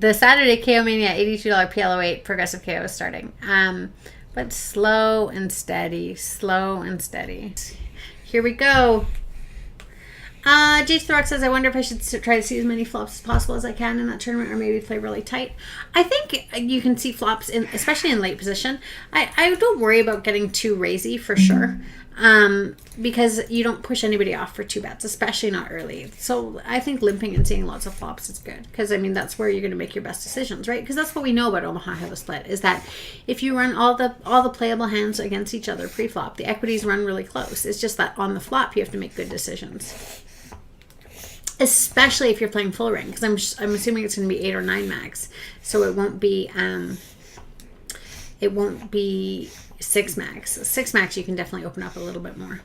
The Saturday KO Mania $82 PLO8 progressive KO is starting. But slow and steady. Slow and steady. Here we go. Jace the Rock says, I wonder if I should try to see as many flops as possible as I can in that tournament, or maybe play really tight. I think you can see flops, especially in late position. I don't worry about getting too raisy for sure, because you don't push anybody off for 2 bets, especially not early. So I think limping and seeing lots of flops is good, because I mean that's where you're going to make your best decisions, right? Because that's what we know about Omaha Have a Split, is that if you run all the playable hands against each other pre-flop, the equities run really close. It's just that on the flop you have to make good decisions. Especially if you're playing full ring, because I'm assuming it's going to be 8 or 9 max, so it won't be 6 max. 6 max you can definitely open up a little bit more.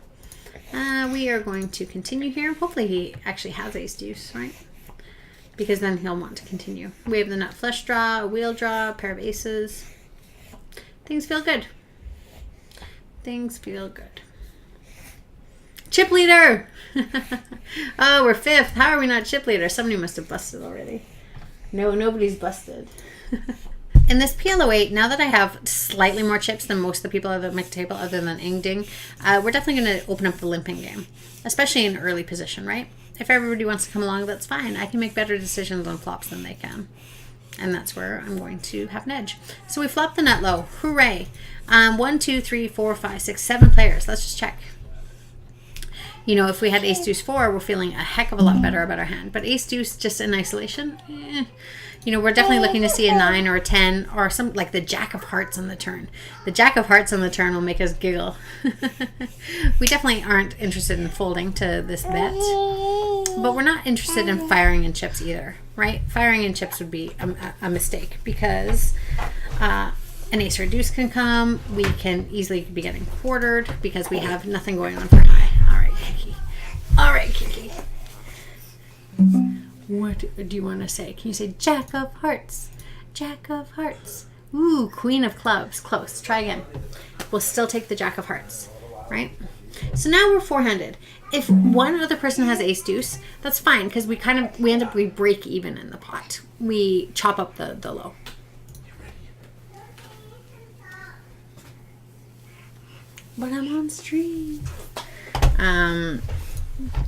We are going to continue here. Hopefully he actually has ace deuce, right? Because then he'll want to continue. We have the nut flush draw, a wheel draw, a pair of aces. Things feel good. Things feel good. Chip leader! Oh, we're 5th. How are we not chip leader? Somebody must have busted already. No, nobody's busted. In this PLO8, now that I have slightly more chips than most of the people at the table other than Ing Ding, we're definitely going to open up the limping game, especially in early position, right? If everybody wants to come along, that's fine. I can make better decisions on flops than they can. And that's where I'm going to have an edge. So we flop the nut low. Hooray. 1, 2, 3, 4, 5, 6, 7 players. Let's just check. You know, if we had ace deuce 4, we're feeling a heck of a lot better about our hand. But ace deuce just in isolation, you know, we're definitely looking to see a 9 or a 10 or some, like the jack of hearts on the turn. The jack of hearts on the turn will make us giggle. We definitely aren't interested in folding to this bet, but we're not interested in firing in chips either, right? Firing in chips would be a mistake, because an ace or a deuce can come. We can easily be getting quartered because we have nothing going on for high. All right, Kiki. All right, Kiki. What do you want to say? Can you say jack of hearts? Jack of hearts. Ooh, queen of clubs. Close. Try again. We'll still take the jack of hearts, right? So now we're 4-handed. If one other person has ace deuce, that's fine, because we break even in the pot. We chop up the low. But I'm on stream.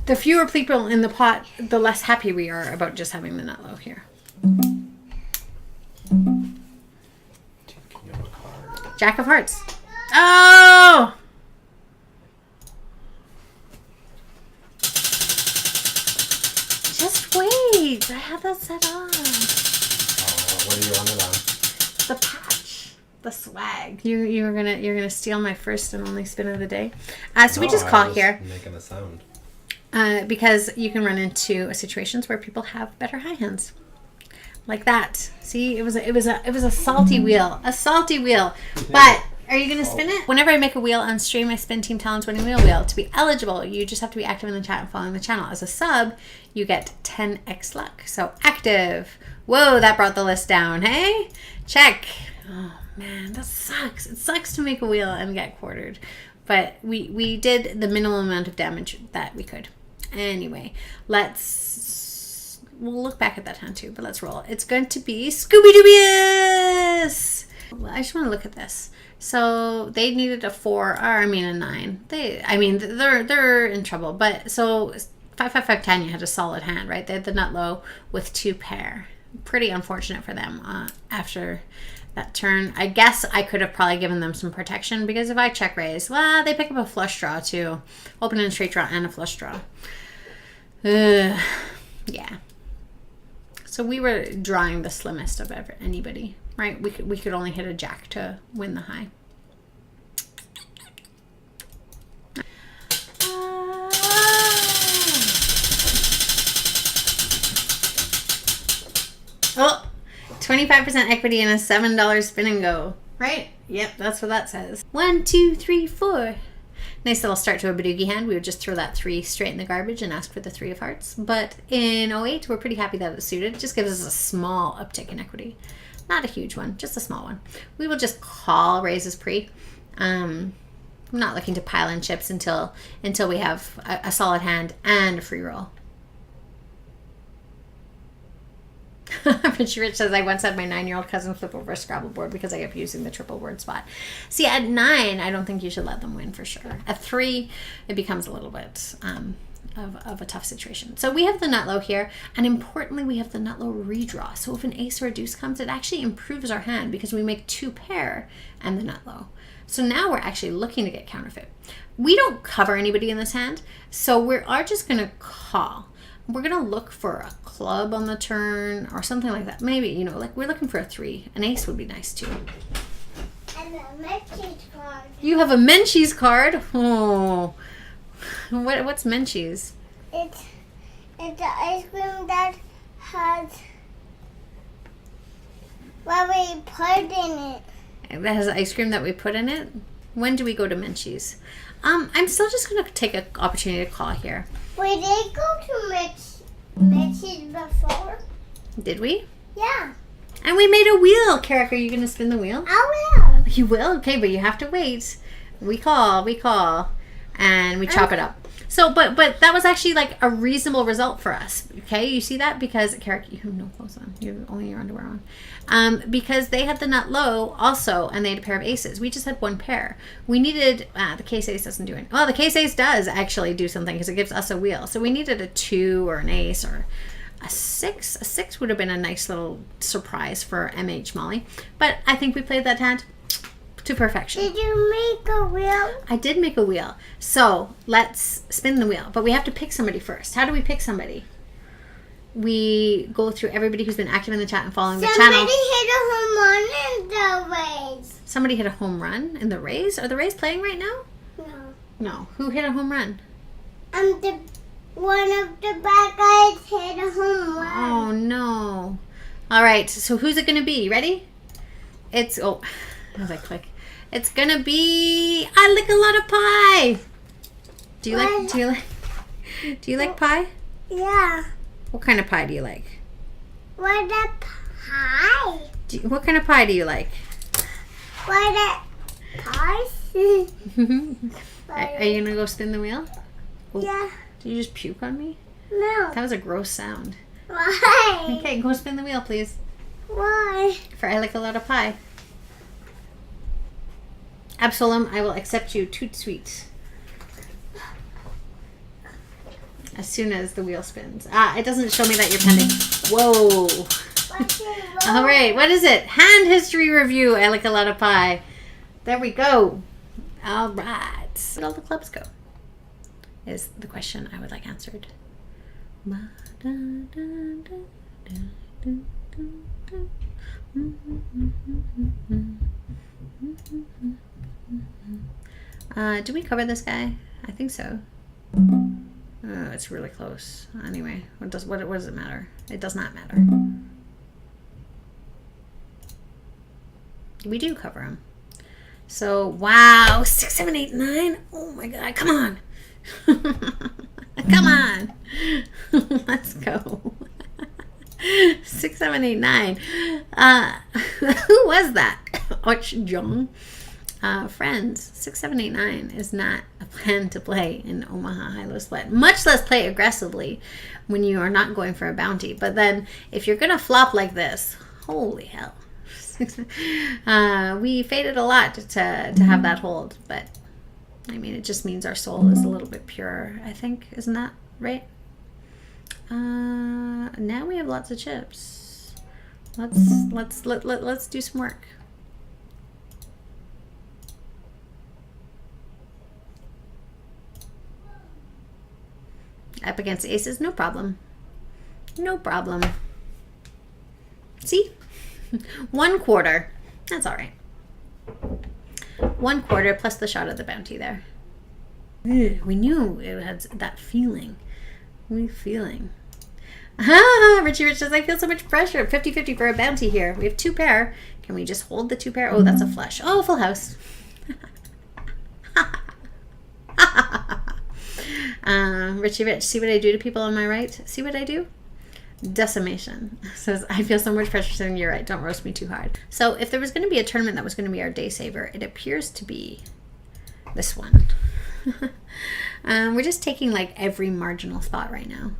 The fewer people in the pot, the less happy we are about just having the nut low here. Jack of hearts. Oh! Just wait. I have that set on. What are you on it on? The patch. The swag. You're gonna steal my first and only spin of the day. So we just call here. Making a sound. Because you can run into situations where people have better high hands, like that. See, it was a salty wheel, But are you gonna spin it? Whenever I make a wheel on stream, I spin Team Talon's winning wheel. To be eligible, you just have to be active in the chat and following the channel. As a sub, you get 10x luck. So active. Whoa, that brought the list down. Hey, check. Oh man, that sucks. It sucks to make a wheel and get quartered, but we did the minimum amount of damage that we could. Anyway, we'll look back at that hand too, but let's roll. It's going to be Scooby-Doobious! Well, I just want to look at this. So they needed a 4, or a 9. They're in trouble, but so 5, 5, 5, 10, you had a solid hand, right? They had the nut low with 2 pair. Pretty unfortunate for them after that turn. I guess I could have probably given them some protection, because if I check raise, well, they pick up a flush draw too. Open and straight draw and a flush draw. Yeah. So we were drawing the slimmest of anybody, right? We could only hit a jack to win the high. 25% equity in a $7 spin and go. Right? Yep, that's what that says. 1, 2, 3, 4. Nice little start to a Badoogie hand. We would just throw that 3 straight in the garbage and ask for the 3 of hearts. But in 08, we're pretty happy that it's suited. It just gives us a small uptick in equity. Not a huge one, just a small one. We will just call raises pre. I'm not looking to pile in chips until we have a solid hand and a free roll. Richie Rich says, I once had my 9-year-old cousin flip over a Scrabble board because I kept using the triple word spot. See, at 9, I don't think you should let them win for sure. At 3, it becomes a little bit of a tough situation. So we have the nut low here, and importantly, we have the nut low redraw. So if an ace or a deuce comes, it actually improves our hand because we make 2 pair and the nut low. So now we're actually looking to get counterfeit. We don't cover anybody in this hand, so we are just going to call. We're going to look for a club on the turn or something like that. Maybe, you know, like we're looking for a 3. An ace would be nice too. And a Menchie's card. You have a Menchie's card? Oh. What's Menchie's? It's the ice cream that has what we put in it. That has ice cream that we put in it? When do we go to Menchie's? I'm still just going to take an opportunity to call here. We did go to Menchie's before. Did we? Yeah. And we made a wheel. Carrick, are you going to spin the wheel? I will. You will? Okay, but you have to wait. We call, and we chop it up. So, but that was actually like a reasonable result for us. Okay, you see that? Because, Carrick, you have no clothes on. You have only your underwear on. Because they had the nut low also, and they had a pair of aces. We just had 1 pair. We needed, the case ace doesn't do it. Well, the case ace does actually do something because it gives us a wheel. So we needed a 2 or an ace or a 6. A 6 would have been a nice little surprise for MH Molly. But I think we played that hand to perfection. Did you make a wheel? I did make a wheel. So let's spin the wheel. But we have to pick somebody first. How do we pick somebody? We go through everybody who's been active in the chat and following the channel. Somebody hit a home run in the Rays. Somebody hit a home run in the Rays? Are the Rays playing right now? No. No. Who hit a home run? One of the bad guys hit a home run. Oh, no. All right. So who's it going to be? You ready? It's, oh, as I click. It's going to be, I like a lot of pie. Do you like pie? Yeah. What kind of pie do you like? What a pie. What kind of pie do you like? What a pie. Are you going to go spin the wheel? Oh, Yeah. did you just puke on me? No. That was a gross sound. Why? Okay, go spin the wheel, please. Why? For I like a lot of pie. Absalom, I will accept you toot sweet. As soon as the wheel spins. It doesn't show me that you're pending. Whoa. All right, what is it? Hand history review. I like a lot of pie. There we go. All right. Where'd all the clubs go? Is the question I would like answered. Do we cover this guy? I think so. Oh, it's really close. Anyway, what does it matter? It does not matter. We do cover him. So, wow, 6, 7, 8, 9. Oh my God, come on. Come on. Let's go. 6, 7, 8, 9. Who was that? Och Jong. Friends, 6, 7, 8, 9 is not a plan to play in Omaha high-low split. Much less play aggressively when you are not going for a bounty. But then if you're going to flop like this, holy hell. We faded a lot to have that hold. But, I mean, it just means our soul is a little bit purer, I think. Isn't that right? Now we have lots of chips. Let's do some work. Up against aces, no problem. No problem. See? 1/4. That's all right. 1/4 plus the shot of the bounty there. Ugh, we knew it had that feeling. Feeling. Richie Rich says, I feel so much pressure. 50-50 for a bounty here. We have 2 pair. Can we just hold the 2 pair? Oh, that's a flush. Oh, full house. Richie Rich, see what I do to people on my right? See what I do? Decimation. Says, I feel so much pressure saying you're right. Don't roast me too hard. So if there was going to be a tournament that was going to be our day saver, it appears to be this one. We're just taking like every marginal spot right now.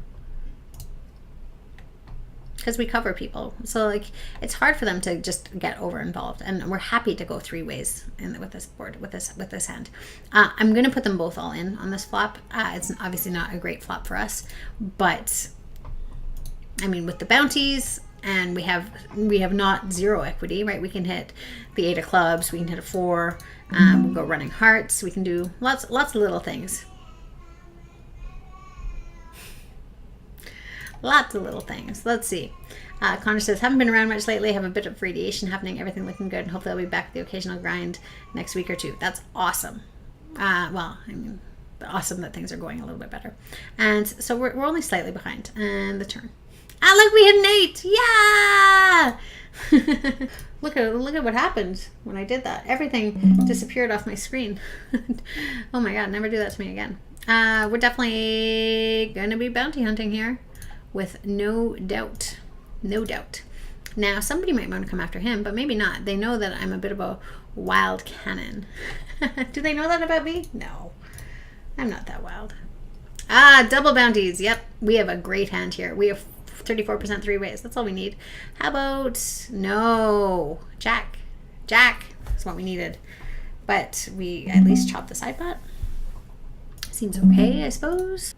because we cover people. So like it's hard for them to just get over involved, and we're happy to go 3 ways with this board, with this hand. I'm gonna put them both all in on this flop. It's obviously not a great flop for us, but I mean, with the bounties, and we have not 0 equity, right? We can hit the 8 of clubs, we can hit a 4, we'll go running hearts, we can do lots of little things. Lots of little things. Let's see. Connor says, haven't been around much lately. Have a bit of radiation happening. Everything looking good. And hopefully I'll be back with the occasional grind next week or 2. That's awesome. Well, I mean, awesome that things are going a little bit better. And so we're only slightly behind. And the turn. Look, we hit an 8. Yeah! Look at what happened when I did that. Everything disappeared off my screen. Oh my God, never do that to me again. We're definitely going to be bounty hunting here. With no doubt. No doubt. Now, somebody might want to come after him, but maybe not. They know that I'm a bit of a wild cannon. Do they know that about me? No. I'm not that wild. Double bounties. Yep. We have a great hand here. We have 34% 3 ways. That's all we need. How about... No. Jack. Jack is what we needed. But we at least chopped the side pot. Seems okay, I suppose.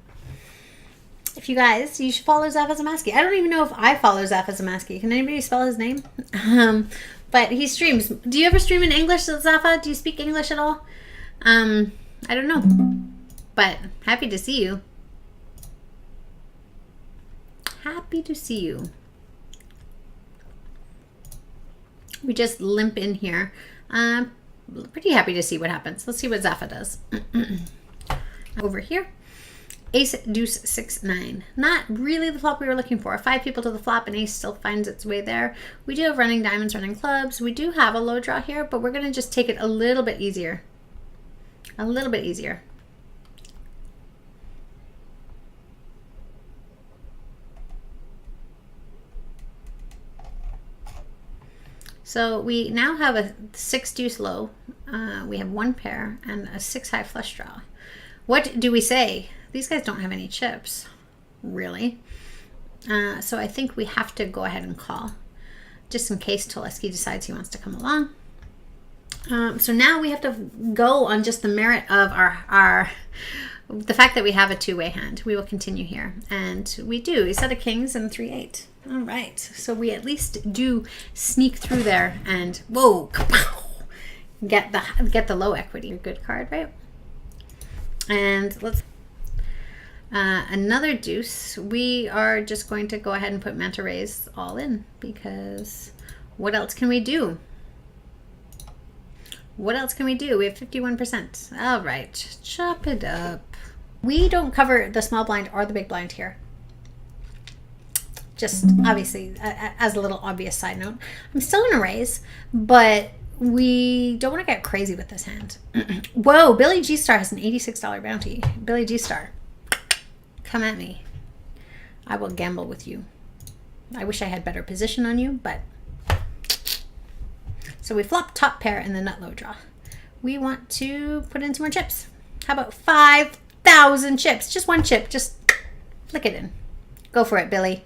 If you guys, you should follow Zaf Azamaski. I don't even know if I follow Zaf Azamaski. Can anybody spell his name? But he streams. Do you ever stream in English, Zafa? Do you speak English at all? I don't know. But happy to see you. Happy to see you. We just limp in here. Pretty happy to see what happens. Let's see what Zafa does. Over here. Ace, deuce, 6, 9. Not really the flop we were looking for. 5 people to the flop, and ace still finds its way there. We do have running diamonds, running clubs. We do have a low draw here, but we're going to just take it a little bit easier. A little bit easier. So we now have a 6 deuce low. We have 1 pair and a 6 high flush draw. What do we say? These guys don't have any chips, really. So I think we have to go ahead and call, just in case Tuleski decides he wants to come along. So now we have to go on just the merit of the fact that we have a 2-way hand. We will continue here, and we do. A set of kings and 3-8. All right, so we at least do sneak through there and whoa, kapow, get the low equity. Good card, right? And let's. Another deuce. We are just going to go ahead and put manta rays all in, because what else can we do? What else can we do? We have 51%. All right, chop it up. We don't cover the small blind or the big blind here. Just obviously, as a little obvious side note, I'm still going to raise, but we don't want to get crazy with this hand. Whoa, Billy G Star has an $86 bounty. Billy G Star. Come at me. I will gamble with you. I wish I had better position on you, but... So we flop top pair in the nut low draw. We want to put in some more chips. How about 5,000 chips? Just 1 chip. Just flick it in. Go for it, Billy.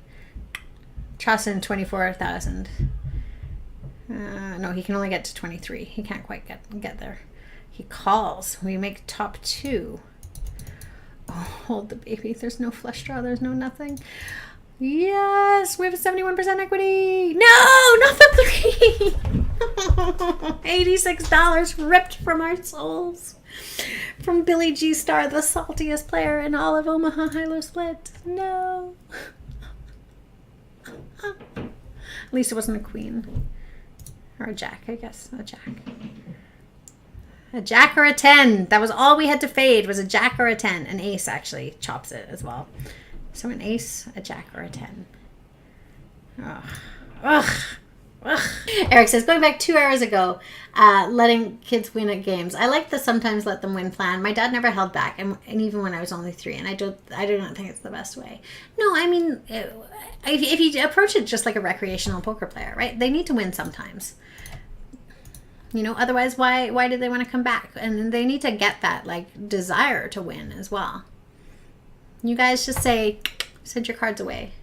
Toss in 24,000. No, he can only get to 23. He can't quite get there. He calls. We make top 2. Oh, hold the baby. There's no flush draw. There's no nothing. Yes, we have a 71% equity. No, not the 3. $86 ripped from our souls. From Billy G Star, the saltiest player in all of Omaha High-Low Split. No. At least it wasn't a queen. Or a jack, I guess. A jack. A jack or a 10. That was all we had to fade, was a jack or a 10. An ace actually chops it as well. So an ace, a jack, or a 10. Ugh. Ugh. Ugh. Eric says, going back 2 hours ago, letting kids win at games. I like the sometimes let them win plan. My dad never held back, and even when I was only 3, and I do not think it's the best way. No, I mean, if you approach it just like a recreational poker player, right? They need to win sometimes. You know, otherwise, why do they want to come back? And they need to get that, like, desire to win as well. You guys just say, send your cards away.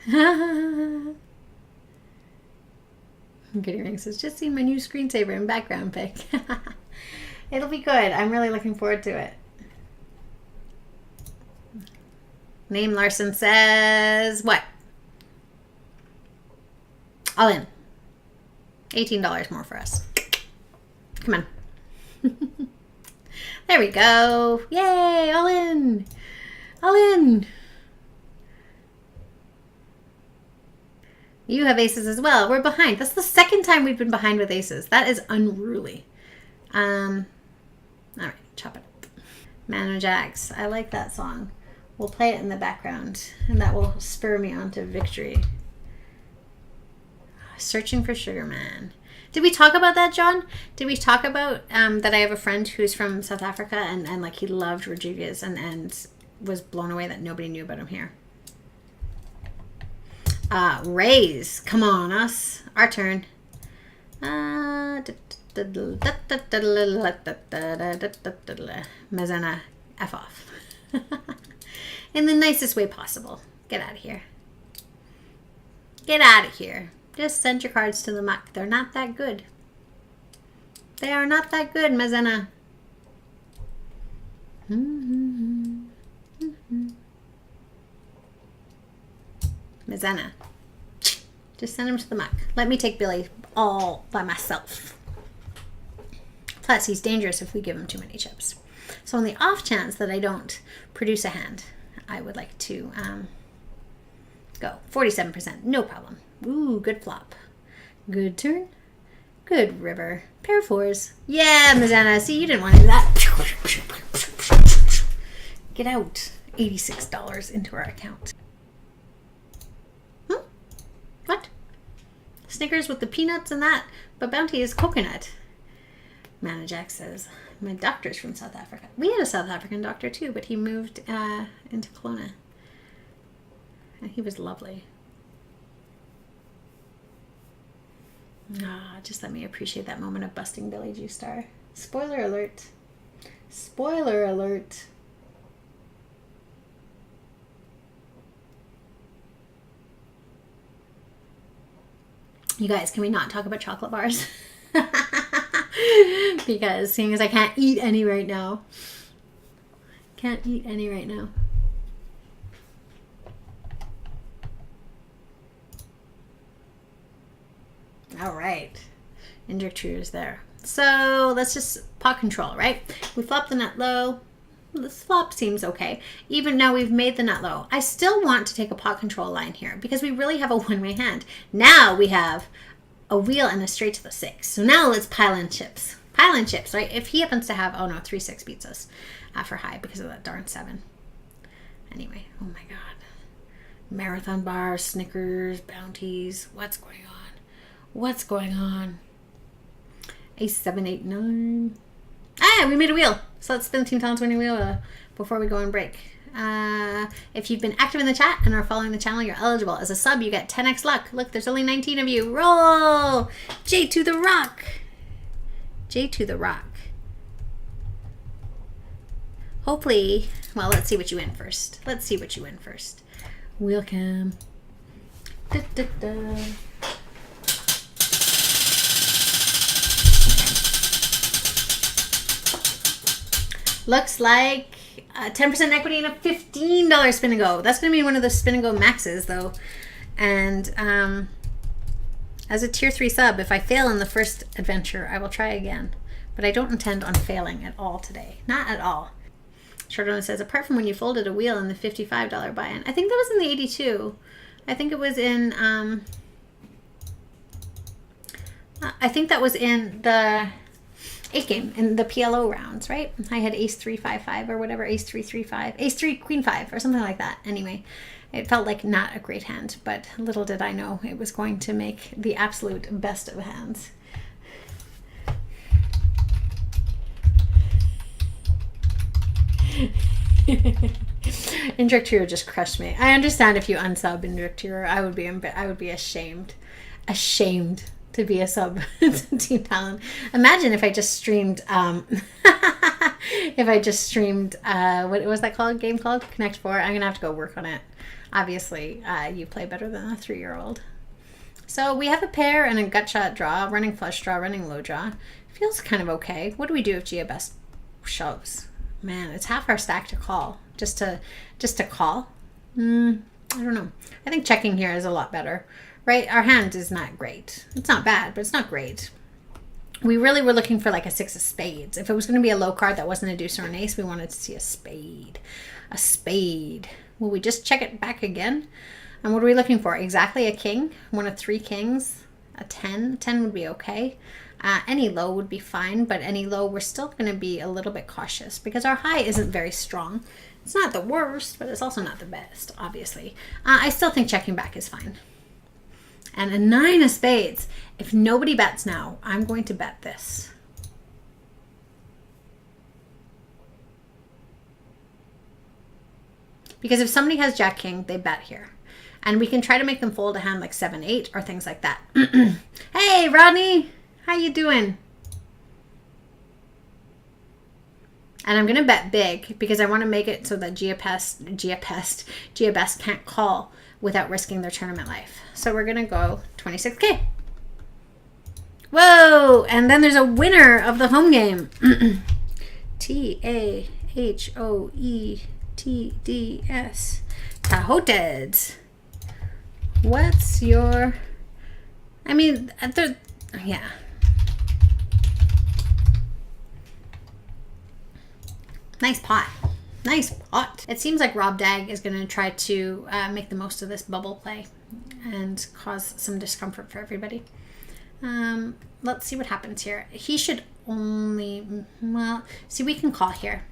Goody Ring says, just see my new screensaver and background pic. It'll be good. I'm really looking forward to it. Name Larson says, what? All in. $18 more for us. Come on. There we go. Yay, all in. All in. You have aces as well. We're behind. That's the second time we've been behind with aces. That is unruly. All right, chop it up. Man of Jacks. I like that song. We'll play it in the background, and that will spur me on to victory. Searching for Sugar Man. Did we talk about that, John? Did we talk about that I have a friend who's from South Africa and like he loved Rodriguez and was blown away that nobody knew about him here? Raise. Come on, us. Our turn. Mazzana, F off. In the nicest way possible. Get out of here. Get out of here. Just send your cards to the muck. They're not that good. They are not that good, Mazzana. Mazzana. Just send him to the muck. Let me take Billy all by myself. Plus, he's dangerous if we give him too many chips. So on the off chance that I don't produce a hand, I would like to go. 47%. No problem. Ooh, good flop. Good turn. Good river. Pair of fours. Yeah, Mazzana. See, you didn't want to do that. Get out. $86 into our account. What? Snickers with the peanuts and that, but Bounty is coconut. Manajack says, my doctor's from South Africa. We had a South African doctor too, but he moved into Kelowna. And he was lovely. Just let me appreciate that moment of busting Billy Juice Star. Spoiler alert. Spoiler alert. You guys, can we not talk about chocolate bars? Because seeing as I can't eat any right now. Can't eat any right now. All right. Injector is there. So let's just pot control, right? We flop the nut low. This flop seems okay. Even now we've made the nut low. I still want to take a pot control line here because we really have a one-way hand. Now we have a wheel and a straight to the 6. So now let's pile in chips. Pile in chips, right? If he happens to have, oh no, 3-6 beats us for high because of that darn 7. Anyway, oh my God. Marathon bars, Snickers, bounties. What's going on? What's going on? Ace 7, 8, 9. Ah, we made a wheel. So let's spin Team Talon's winning wheel before we go on break. If you've been active in the chat and are following the channel, you're eligible. As a sub, you get 10x luck. Look, there's only 19 of you. Roll! J to the rock. J to the rock. Hopefully, well, let's see what you win first. Let's see what you win first. Wheel cam. Da, da, da. Looks like 10% equity and a $15 spin and go. That's going to be one of the spin and go maxes, though. And as a tier 3 sub, if I fail in the first adventure, I will try again. But I don't intend on failing at all today. Not at all. Chardonnay says, apart from when you folded a wheel in the $55 buy-in. I think that was in the 82. I think it was in... I think that was in the... 8 game in the PLO rounds, right? I had ace 3 5 5 or whatever, ace 3 3 5, ace 3 queen 5 or something like that. Anyway, it felt like not a great hand, but little did I know it was going to make the absolute best of hands. Injector just crushed me. I understand if you unsub Injector, I would be ashamed. Ashamed to be a sub to Team Talon. Imagine if I just streamed, what was that called? Game called Connect 4. I'm gonna have to go work on it. Obviously, you play better than a 3-year-old. So we have a pair and a gut shot draw, running flush draw, running low draw. Feels kind of okay. What do we do if Gia Best shoves? Man, it's half our stack to call. Just to call. I don't know. I think checking here is a lot better, right? Our hand is not great. It's not bad, but it's not great. We really were looking for like a 6 of spades. If it was going to be a low card that wasn't a deuce or an ace, we wanted to see a spade. A spade. Will we just check it back again? And what are we looking for? Exactly a king. One of 3 kings. A 10. 10 would be okay. Any low would be fine, but any low, we're still going to be a little bit cautious because our high isn't very strong. It's not the worst, but it's also not the best, obviously. I still think checking back is fine. And a 9 of spades. If nobody bets now, I'm going to bet this. Because if somebody has Jack King, they bet here. And we can try to make them fold a hand like 7-8 or things like that. Hey, Rodney! How you doing? And I'm going to bet big because I want to make it so that Gia Best can't call without risking their tournament life. So we're going to go 26K. Whoa! And then there's a winner of the home game. TahoeTDS. Tahoted. What's your... I mean, yeah. Nice pot. Nice pot. It seems like Rob Dag is going to try to make the most of this bubble play and cause some discomfort for everybody. Let's see what happens here. He should only... Well, see, we can call here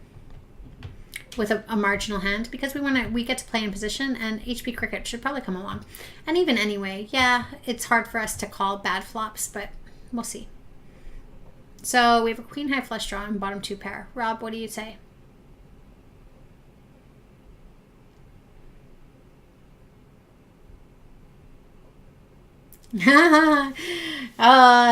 with a marginal hand because we get to play in position, and HP Cricket should probably come along. And even anyway, yeah, it's hard for us to call bad flops, but we'll see. So we have a queen high flush draw and bottom 2 pair. Rob, what do you say?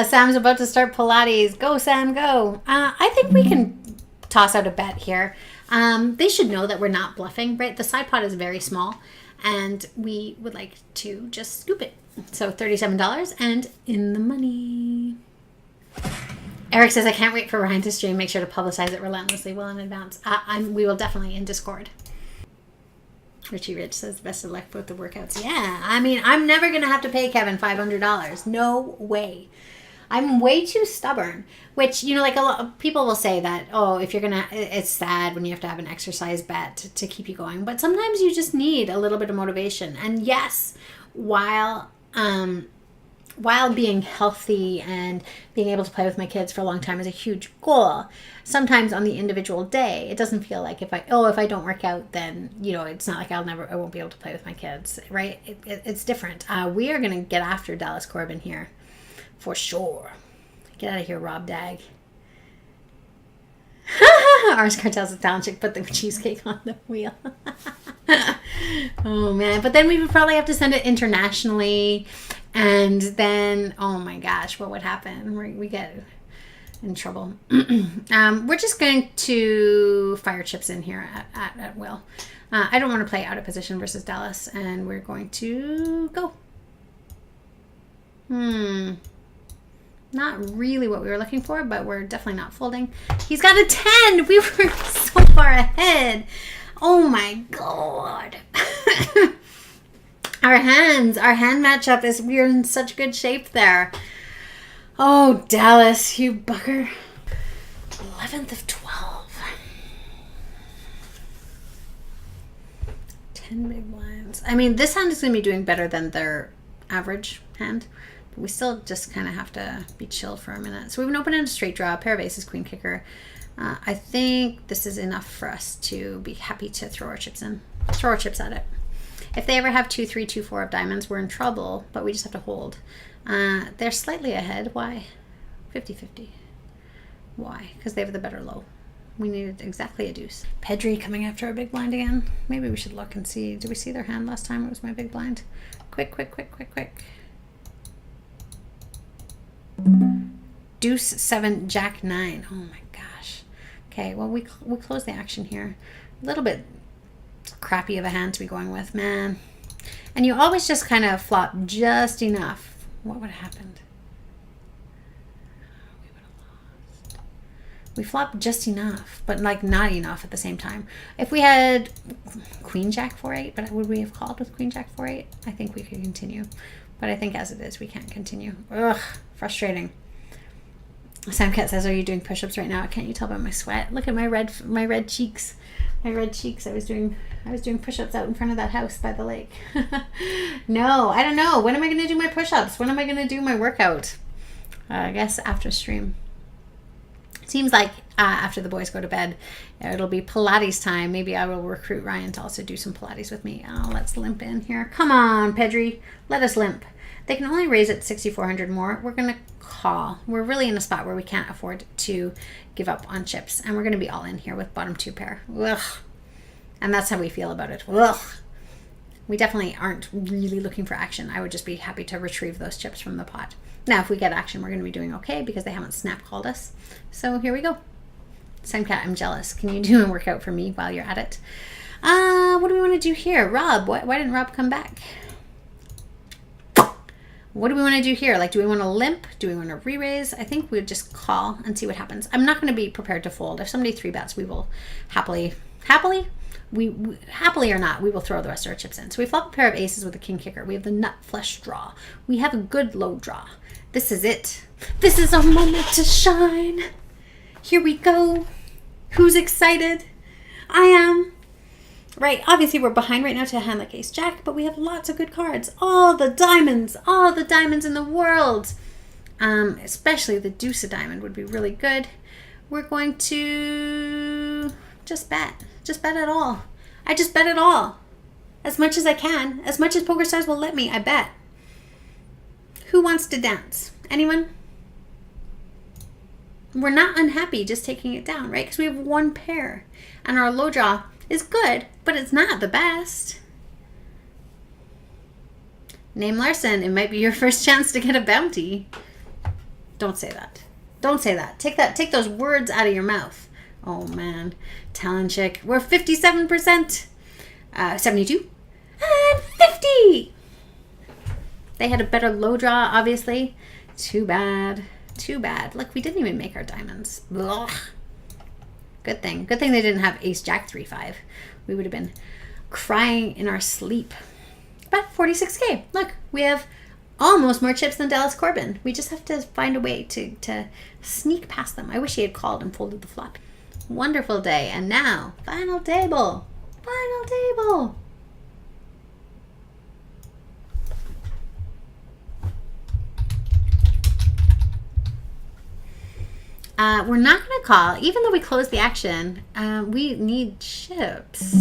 Sam's about to start Pilates. Go, Sam, go. I think we can toss out a bet here. They should know that we're not bluffing, right? The side pot is very small, and we would like to just scoop it. So $37 and in the money. Eric says, I can't wait for Ryan to stream. Make sure to publicize it relentlessly well in advance. We will definitely in Discord. Richie Rich says, best of luck with the workouts. Yeah, I mean, I'm never going to have to pay Kevin $500. No way. I'm way too stubborn, which, you know, like a lot of people will say that, oh, if you're going to, it's sad when you have to have an exercise bet to keep you going. But sometimes you just need a little bit of motivation. And yes, while being healthy and being able to play with my kids for a long time is a huge goal, sometimes on the individual day, it doesn't feel like if I don't work out, then, you know, it's not like I won't be able to play with my kids, right? It's different. We are going to get after Dallas Corbin here for sure. Get out of here, Rob Dag. Ars Cartel's a TalonChick, put the cheesecake on the wheel. Oh man, but then we would probably have to send it internationally, and then oh my gosh, what would happen? We get in trouble. We're just going to fire chips in here at will. I don't want to play out of position versus Dallas, and we're going to go. Not really what we were looking for, but we're definitely not folding. He's got a 10. We were so far ahead. Oh my god. Our hand matchup is, we're in such good shape there. Oh, Dallas, you bugger. 11th of 12. 10 big blinds. I mean, this hand is going to be doing better than their average hand. We still just kind of have to be chill for a minute. So we have an open-ended straight draw, a pair of aces, queen kicker. I think this is enough for us to be happy to throw our chips in. Throw our chips at it. If they ever have 2, 3, 2, 4 of diamonds, we're in trouble, but we just have to hold. They're slightly ahead. Why? 50-50. Why? Because they have the better low. We needed exactly a deuce. Pedri coming after our big blind again. Maybe we should look and see. Did we see their hand last time? It was my big blind. Quick, quick, quick, quick, quick. Deuce 7, Jack 9. Oh my gosh. Okay, well, we close the action here. A little bit crappy of a hand to be going with, man. And you always just kind of flop just enough. What would have happened? We would have lost. We flopped just enough, but like not enough at the same time. If we had Queen Jack 4-8, but would we have called with Queen Jack 4-8? I think we could continue. But I think as it is, we can't continue. Ugh, frustrating. Samcat says, "Are you doing push-ups right now? Can't you tell by my sweat? Look at my red cheeks. My red cheeks. I was doing push-ups out in front of that house by the lake." No, I don't know. When am I going to do my push-ups? When am I going to do my workout? I guess after stream. Seems like after the boys go to bed, it'll be Pilates time. Maybe I will recruit Ryan to also do some Pilates with me. Oh, let's limp in here. Come on, Pedri. Let us limp. They can only raise it 6,400 more. We're going to call. We're really in a spot where we can't afford to give up on chips. And we're going to be all in here with bottom 2 pair. Ugh. And that's how we feel about it. Ugh. We definitely aren't really looking for action. I would just be happy to retrieve those chips from the pot. Now, if we get action, we're going to be doing okay because they haven't snap called us. So here we go. Suncat, I'm jealous. Can you do a workout for me while you're at it? What do we want to do here? Rob, why didn't Rob come back? What do we want to do here? Like, do we want to limp? Do we want to re-raise? I think we'll just call and see what happens. I'm not going to be prepared to fold. If somebody 3-bets, we will happily or not, we will throw the rest of our chips in. So we flop a pair of aces with a king kicker. We have the nut flush draw. We have a good low draw. This is it. This is our moment to shine. Here we go. Who's excited? I am. Right, obviously we're behind right now to a hand like Ace Jack, but we have lots of good cards. All the diamonds in the world. Especially the deuce of diamond would be really good. We're going to just bet. Just bet it all. I just bet it all. As much as I can. As much as PokerStars will let me, I bet. Who wants to dance? Anyone? We're not unhappy just taking it down, right? Because we have 1 pair. And our low draw is good, but it's not the best. Name Larson. It might be your first chance to get a bounty. Don't say that. Don't say that. Take those words out of your mouth. Oh, man. TalonChick. We're 57%. 72. And 50. They had a better low draw, obviously. Too bad. Too bad. Look, we didn't even make our diamonds. Ugh. Good thing. Good thing they didn't have Ace Jack 3-5. We would have been crying in our sleep. But 46K. Look, we have almost more chips than Dallas Corbin. We just have to find a way to sneak past them. I wish he had called and folded the flop. Wonderful day. And now, final table. Final table. We're not going to call. Even though we closed the action, we need chips.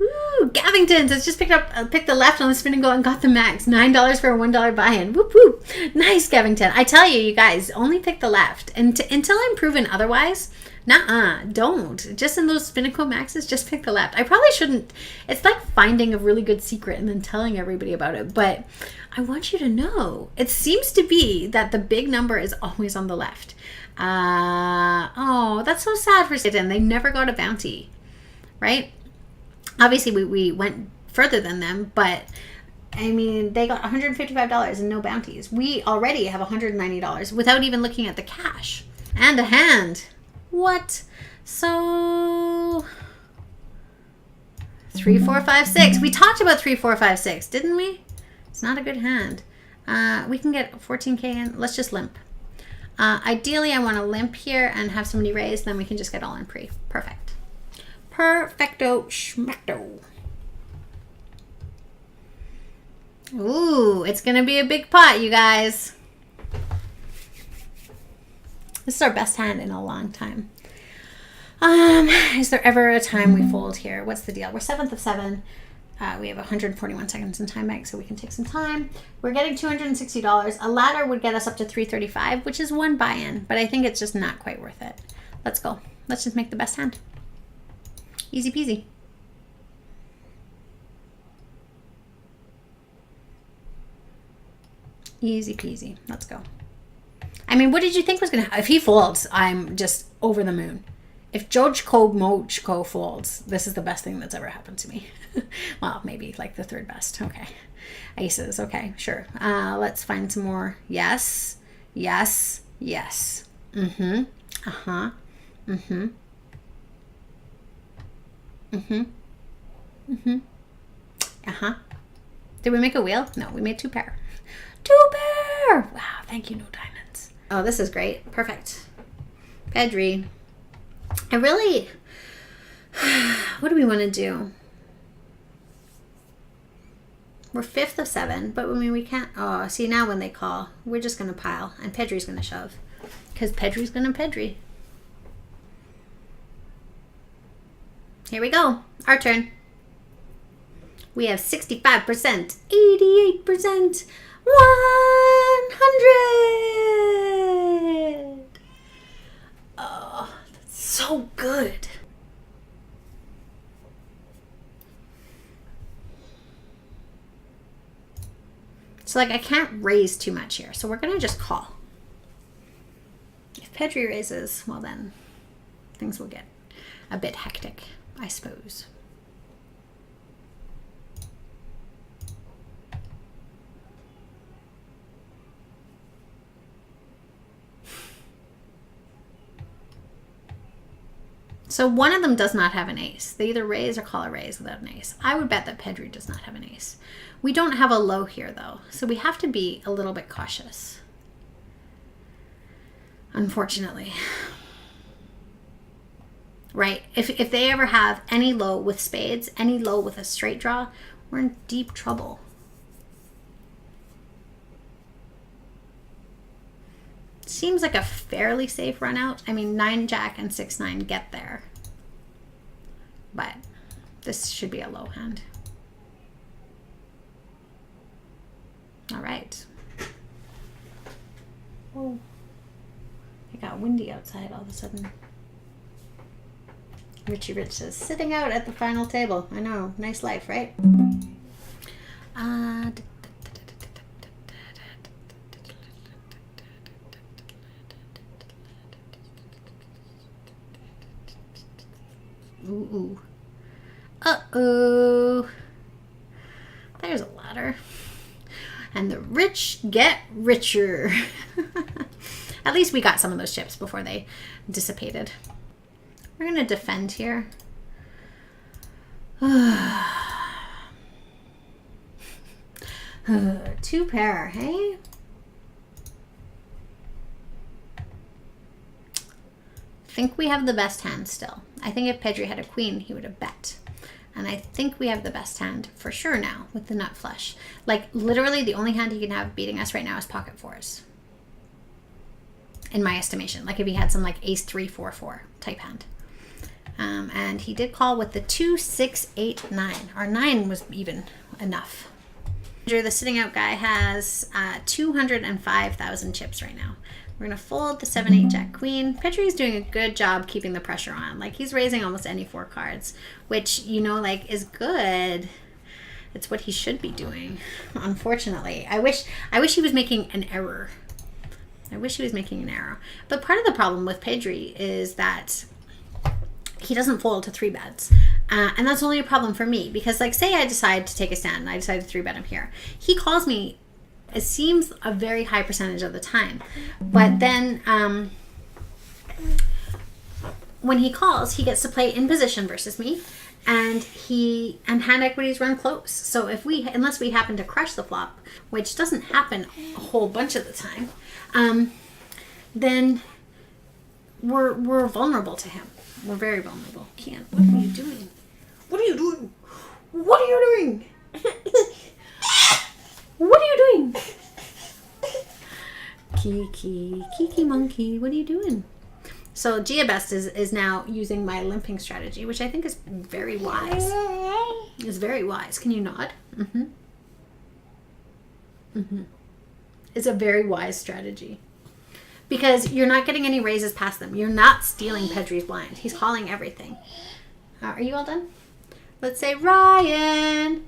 Ooh, Gavington's. It's just picked the left on the spin and go and got the max. $9 for a $1 buy-in. Whoop, whoop. Nice, Gavington. I tell you, you guys, only pick the left. And until I'm proven otherwise, don't. Just in those Spinnacle maxes, just pick the left. I probably shouldn't. It's like finding a really good secret and then telling everybody about it. But I want you to know, it seems to be that the big number is always on the left. Oh, that's so sad for Satan. They never got a bounty, right? Obviously, we went further than them, but I mean, they got $155 and no bounties. We already have $190 without even looking at the cash. And a hand. What? So 3, 4, 5, 6. We talked about 3, 4, 5, 6, didn't we? It's not a good hand. We can get 14K in. Let's just limp. Ideally, I want to limp here and have somebody raise. Then we can just get all in pre. Perfect. Perfecto schmecto. Ooh, it's going to be a big pot, you guys. This is our best hand in a long time. Is there ever a time we fold here? What's the deal? We're 7th of 7. We have 141 seconds in time bank, so we can take some time. We're getting $260. A ladder would get us up to 335, which is 1 buy-in, but I think it's just not quite worth it. Let's go. Let's just make the best hand. Easy peasy. Easy peasy. Let's go. I mean, what did you think was going to happen? If he folds, I'm just over the moon. If Jojko Mojko folds, this is the best thing that's ever happened to me. Well, maybe like the third best. Okay. Aces. Okay, sure. Let's find some more. Yes. Yes. Yes. Mm-hmm. Uh-huh. Mm-hmm. Mm-hmm. Mm-hmm. Uh-huh. Did we make a wheel? No, we made 2 pair. 2 pair! Wow, thank you, no diamonds. Oh, this is great. Perfect. Pedri. I really... What do we want to do? We're 5th of 7, but I mean, we can't... Oh, see, now when they call, we're just going to pile, and Pedri's going to shove. Because Pedri's going to Pedri. Here we go. Our turn. We have 65%, 88%, 100. Oh, that's so good. So like I can't raise too much here. So we're going to just call. If Pedri raises, well then things will get a bit hectic, I suppose. So one of them does not have an ace. They either raise or call a raise without an ace. I would bet that Pedri does not have an ace. We don't have a low here though, so we have to be a little bit cautious. Unfortunately. Right? If they ever have any low with spades, any low with a straight draw, we're in deep trouble. Seems like a fairly safe run out. I mean, 9-Jack and 6-9 get there. But this should be a low hand. All right. Whoa. It got windy outside all of a sudden. Richie Rich is sitting out at the final table. I know. Nice life, right? Ooh. Uh-oh. There's a ladder. And the rich get richer. At least we got some of those chips before they dissipated. We're going to defend here. 2 pair, hey? I think we have the best hand still. I think if Pedri had a queen, he would have bet. And I think we have the best hand for sure now with the nut flush. Like literally the only hand he can have beating us right now is pocket fours. In my estimation. Like if he had some like ace 3, 4, 4 type hand. And he did call with the 2, 6, 8, 9. Our 9 was even enough. The sitting out guy has 205,000 chips right now. We're going to fold the 7, 8, Jack, Queen. Petri's doing a good job keeping the pressure on. Like, he's raising almost any 4 cards, which, you know, like, is good. It's what he should be doing, unfortunately. I wish he was making an error. But part of the problem with Pedri is that he doesn't fold to 3 bets. And that's only a problem for me. Because, like, say I decide to take a stand and I decide to 3-bet him here. He calls me, it seems, a very high percentage of the time. But then when he calls, he gets to play in position versus me. And hand equities run close. So unless we happen to crush the flop, which doesn't happen a whole bunch of the time, then we're vulnerable to him. We're very vulnerable. What are you doing? What are you doing? What are you doing? What are you doing? Kiki monkey, what are you doing? So GeoBest is now using my limping strategy, which I think is very wise. It's very wise. Can you nod? Mm-hmm. Mm-hmm. It's a very wise strategy. Because you're not getting any raises past them. You're not stealing Pedri's blind. He's calling everything. Are you all done? Let's say Ryan.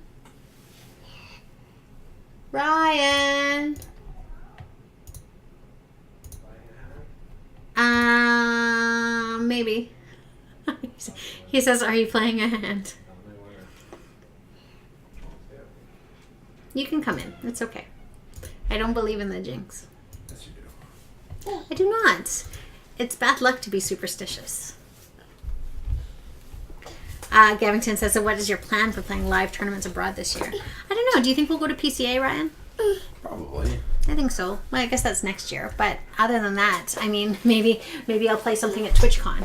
Ryan. maybe. He says, are you playing a hand? You can come in. It's okay. I don't believe in the jinx. Yes, you do. I do not. It's bad luck to be superstitious. Gavington says, so what is your plan for playing live tournaments abroad this year? I don't know. Do you think we'll go to PCA, Ryan? Probably. I think so. Well, I guess that's next year. But other than that, I mean, maybe I'll play something at TwitchCon.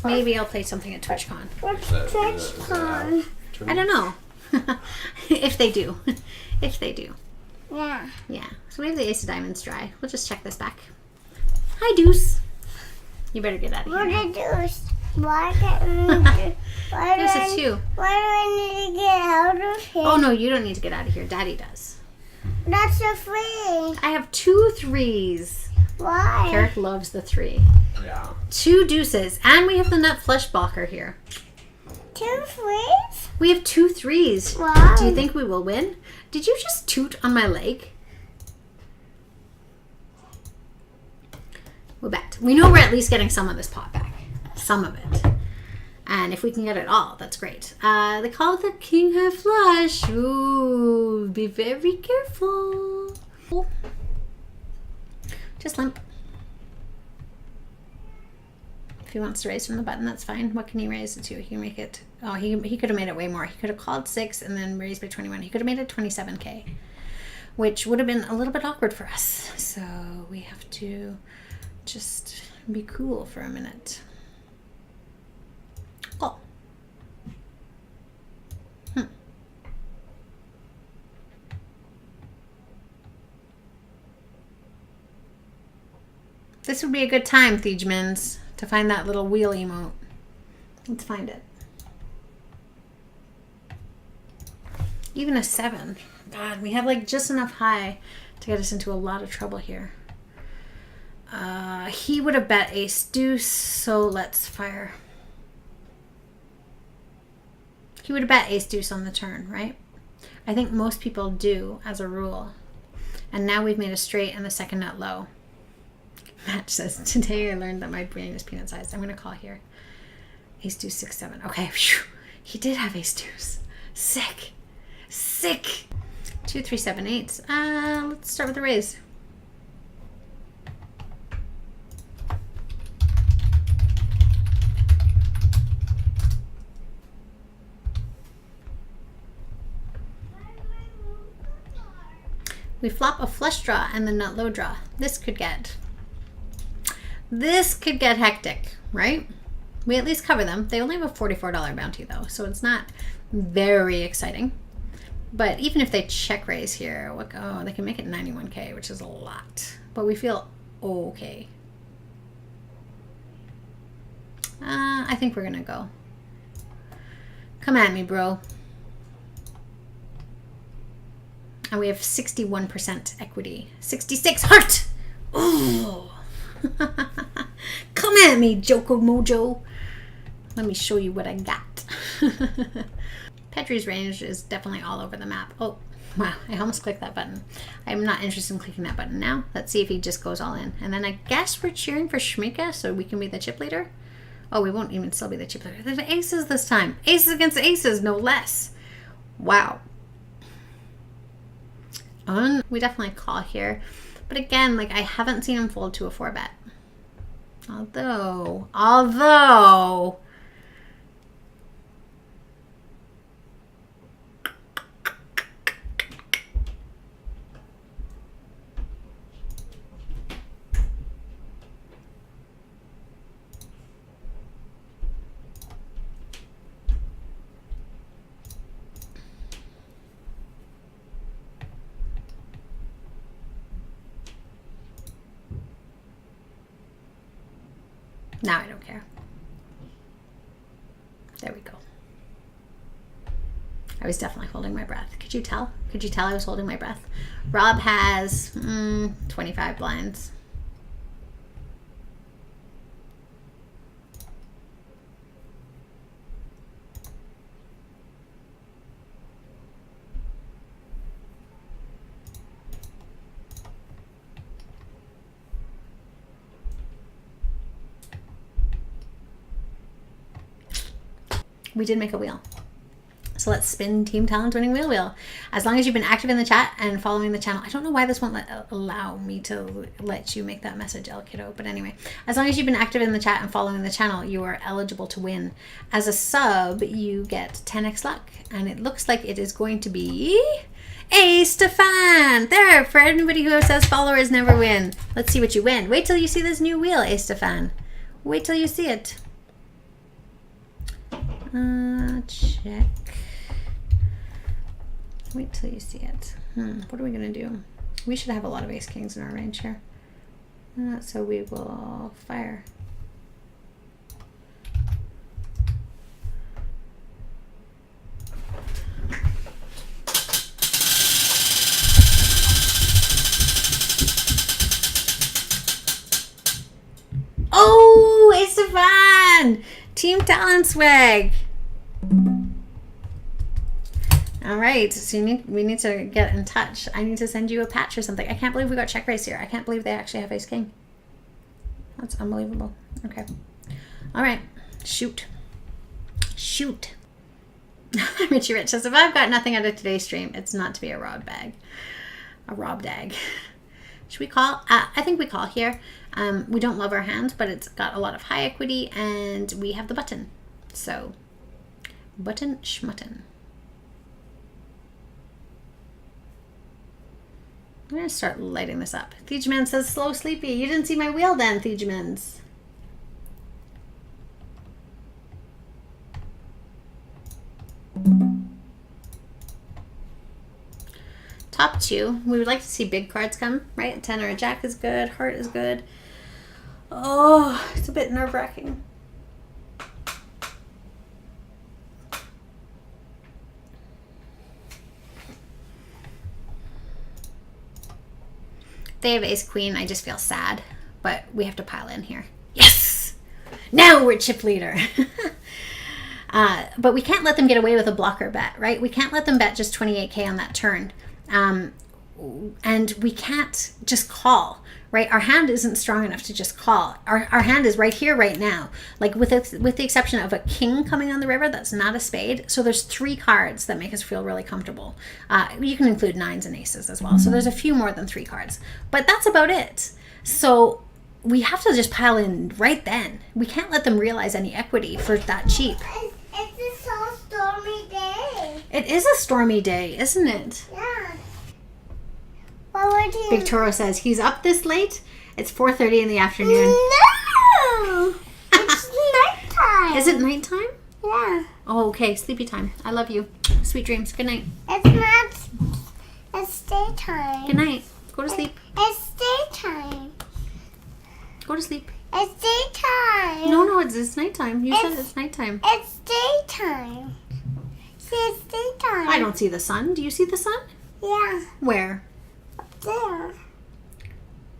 Maybe I'll play something at TwitchCon. What's Is TwitchCon? I don't know. If they do. If they do. Yeah. Yeah. So we have the Ace of Diamonds dry. We'll just check this back. Hi, Deuce. You better get out of What here. did do? Why can't Yes, it's you. Why do I need to get out of here? Oh, no, you don't need to get out of here. Daddy does. That's a free. I have 2 3s. Why? Carrick loves the 3. Yeah. 2 deuces. And we have the nut flush blocker here. 2 frees? We have 2 3s. Wow. Do you think we will win? Did you just toot on my leg? We'll bet. We know we're at least getting some of this pot back. Some of it. And if we can get it all, that's great. They call the king high flush. Ooh, be very careful. Just limp. If he wants to raise from the button, that's fine. What can he raise it to? He can make it... Oh, he could have made it way more. He could have called 6 and then raised by 21. He could have made it 27K, which would have been a little bit awkward for us. So we have to just be cool for a minute. Call. This would be a good time, Thiegemans, to find that little wheel emote. Let's find it. Even a 7. God, we have like just enough high to get us into a lot of trouble here. He would have bet ace deuce, so let's fire. He would have bet ace deuce on the turn, right? I think most people do as a rule. And now we've made a straight and the second nut low. Matt says, today I learned that my brain is peanut sized. I'm going to call here. Ace deuce 6 7. Okay, phew. He did have ace deuce. Sick. Sick. 2 3 7 8. Let's start with the raise. We flop a flush draw and the nut low draw. This could get hectic, right? We at least cover them. They only have a $44 bounty though, so it's not very exciting. But even if they check raise here, they can make it 91K, which is a lot. But we feel okay. I think we're gonna go. Come at me, bro. And we have 61% equity. 66 heart! Oh! Come at me, Joko Mojo. Let me show you what I got. Petrie's range is definitely all over the map. Oh, wow. I almost clicked that button. I'm not interested in clicking that button now. Let's see if he just goes all in. And then I guess we're cheering for Shmika so we can be the chip leader. Oh, we won't even still be the chip leader. There's aces this time. Aces against aces, no less. Wow. We definitely call here. But again, like I haven't seen him fold to a 4-bet. Although. Now I don't care. There we go. I was definitely holding my breath. Could you tell? Could you tell I was holding my breath? Rob has 25 blinds. we did make a wheel. So let's spin Team Talon's winning wheel. As long as you've been active in the chat and following the channel. I don't know why this won't allow me to let you make that message, El Kiddo. But anyway, as long as you've been active in the chat and following the channel, you are eligible to win. As a sub, you get 10x luck. And it looks like it is going to be A Stefan. There, for anybody who says followers never win. Let's see what you win. Wait till you see this new wheel, A Stefan. Wait till you see it. Check. Wait till you see it. What are we going to do? We should have a lot of ace kings in our range here. So we will fire. Oh, Estefan! Team Talon swag. All right, so we need to get in touch. I need to send you a patch or something. I can't believe we got check raise here. I can't believe they actually have ace king. That's unbelievable. Okay. All right. Shoot. Shoot. Richie Rich says, if I've got nothing out of today's stream, it's not to be a rob bag. A rob dag. Should we call? I think we call here. We don't love our hand, but it's got a lot of high equity, and we have the button. So, button schmutton. I'm going to start lighting this up. Thiegeman says, slow sleepy. You didn't see my wheel then, Thiegemans. Top two. We would like to see big cards come, right? A 10 or a jack is good. Heart is good. Oh, it's a bit nerve-wracking. They have ace queen. I just feel sad, but we have to pile in here. Yes! Now we're chip leader. But we can't let them get away with a blocker bet, right? We can't let them bet just 28k on that turn. And we can't just call, right? Our hand isn't strong enough to just call. Our hand is right here right now. Like with the exception of a king coming on the river, that's not a spade. So there's 3 cards that make us feel really comfortable. You can include 9s and aces as well. So there's a few more than 3 cards. But that's about it. So we have to just pile in right then. We can't let them realize any equity for that cheap. It's a so stormy day. It is a stormy day, isn't it? Yeah. What would you... Big Toro says he's up this late. It's 4:30 in the afternoon. No! It's nighttime. Is it nighttime? Yeah. Oh, okay. Sleepy time. I love you. Sweet dreams. Good night. It's not... It's daytime. Good night. Go to sleep. It's daytime. Go to sleep. It's daytime. No, it's nighttime. You said it's nighttime. It's daytime. See, it's daytime. I don't see the sun. Do you see the sun? Yeah. Where? Up there.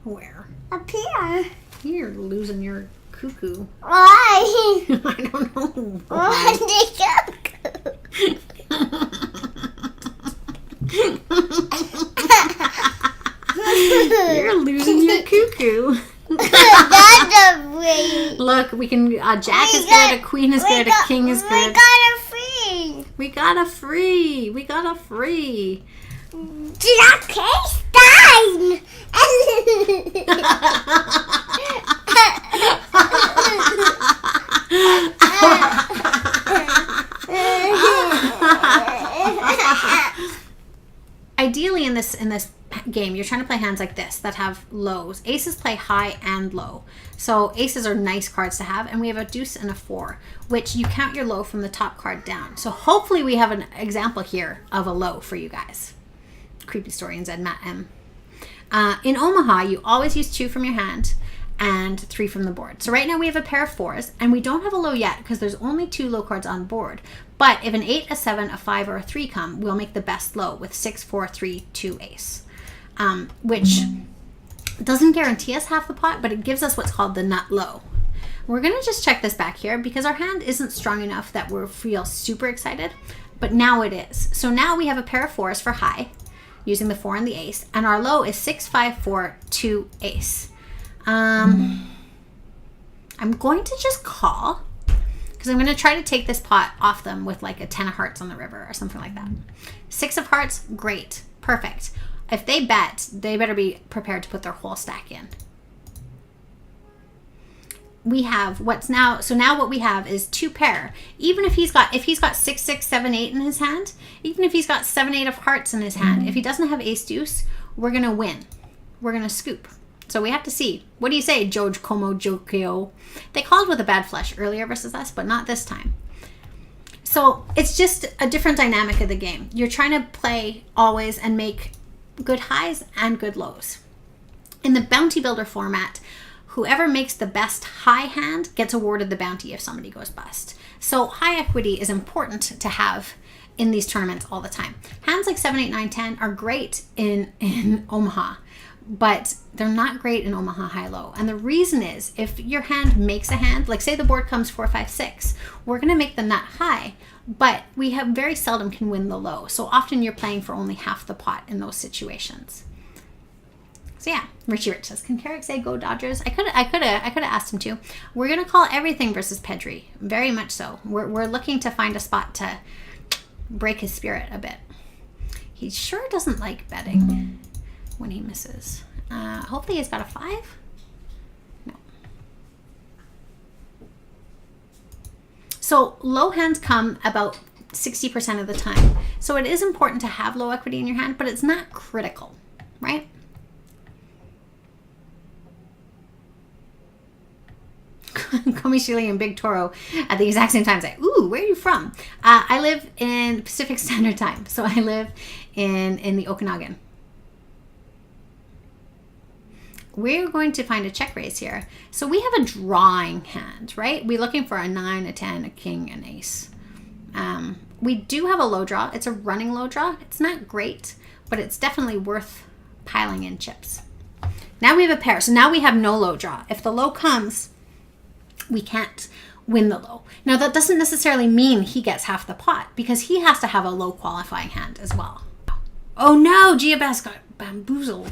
Where? Up here. You're losing your cuckoo. Why? I don't know. Why did You're losing your cuckoo. That's a free. Look, we can. Jack is good. A queen is good. A king is We good. got a free. We got a free. We got a free. Jack Stein. Ideally, in this game, you're trying to play hands like this that have lows. Aces play high and low. So aces are nice cards to have, and we have a deuce and a 4, which you count your low from the top card down. So hopefully we have an example here of a low for you guys. Creepy Story and Zed Matt M. In Omaha, you always use 2 from your hand and 3 from the board. So right now we have a pair of 4s, and we don't have a low yet because there's only 2 low cards on board. But if an 8, a 7, a 5, or a 3 come, we'll make the best low with 6, 4, 3, 2 ace. Which doesn't guarantee us half the pot, but it gives us what's called the nut low. We're going to just check this back here because our hand isn't strong enough that we feel super excited, but now it is. So now we have a pair of 4s for high, using the 4 and the ace, and our low is 6, 5, 4, 2 ace. I'm going to just call Because I'm going to try to take this pot off them with like a 10 of hearts on the river or something like that. 6 of hearts, great, perfect. If they bet, they better be prepared to put their whole stack in. We have what's now, so now what we have is 2 pair. Even if he's got 6, 6, 7, 8 in his hand, even if he's got 7, 8 of hearts in his hand, if he doesn't have ace deuce, we're going to win. We're going to scoop. So we have to see. What do you say, George Como Jokio? They called with a bad flush earlier versus us, but not this time. So it's just a different dynamic of the game. You're trying to play always and make good highs and good lows. In the bounty builder format, whoever makes the best high hand gets awarded the bounty if somebody goes bust. So high equity is important to have in these tournaments all the time. Hands like 7, 8, 9, 10 are great in Omaha, but they're not great in Omaha high-low. And the reason is, if your hand makes a hand, like say the board comes 4, 5, 6, we're going to make the nut high, but we have very seldom can win the low. So often you're playing for only half the pot in those situations. So yeah, Richie Rich says, can Carrick say go Dodgers? I could have asked him to. We're gonna call everything versus Pedri, very much so. We're looking to find a spot to break his spirit a bit. He sure doesn't like betting when he misses. Hopefully he's got a 5. No. So low hands come about 60% of the time. So it is important to have low equity in your hand, but it's not critical, right? Call me Shirley and Big Toro at the exact same time. Say, ooh, where are you from? I live in Pacific Standard Time. So I live in the Okanagan. We're going to find a check raise here. So we have a drawing hand, right? We're looking for a 9, a 10, a king, an ace. We do have a low draw. It's a running low draw. It's not great, but it's definitely worth piling in chips. Now we have a pair. So now we have no low draw. If the low comes, we can't win the low. Now that doesn't necessarily mean he gets half the pot, because he has to have a low qualifying hand as well. Oh no, Giabas got bamboozled.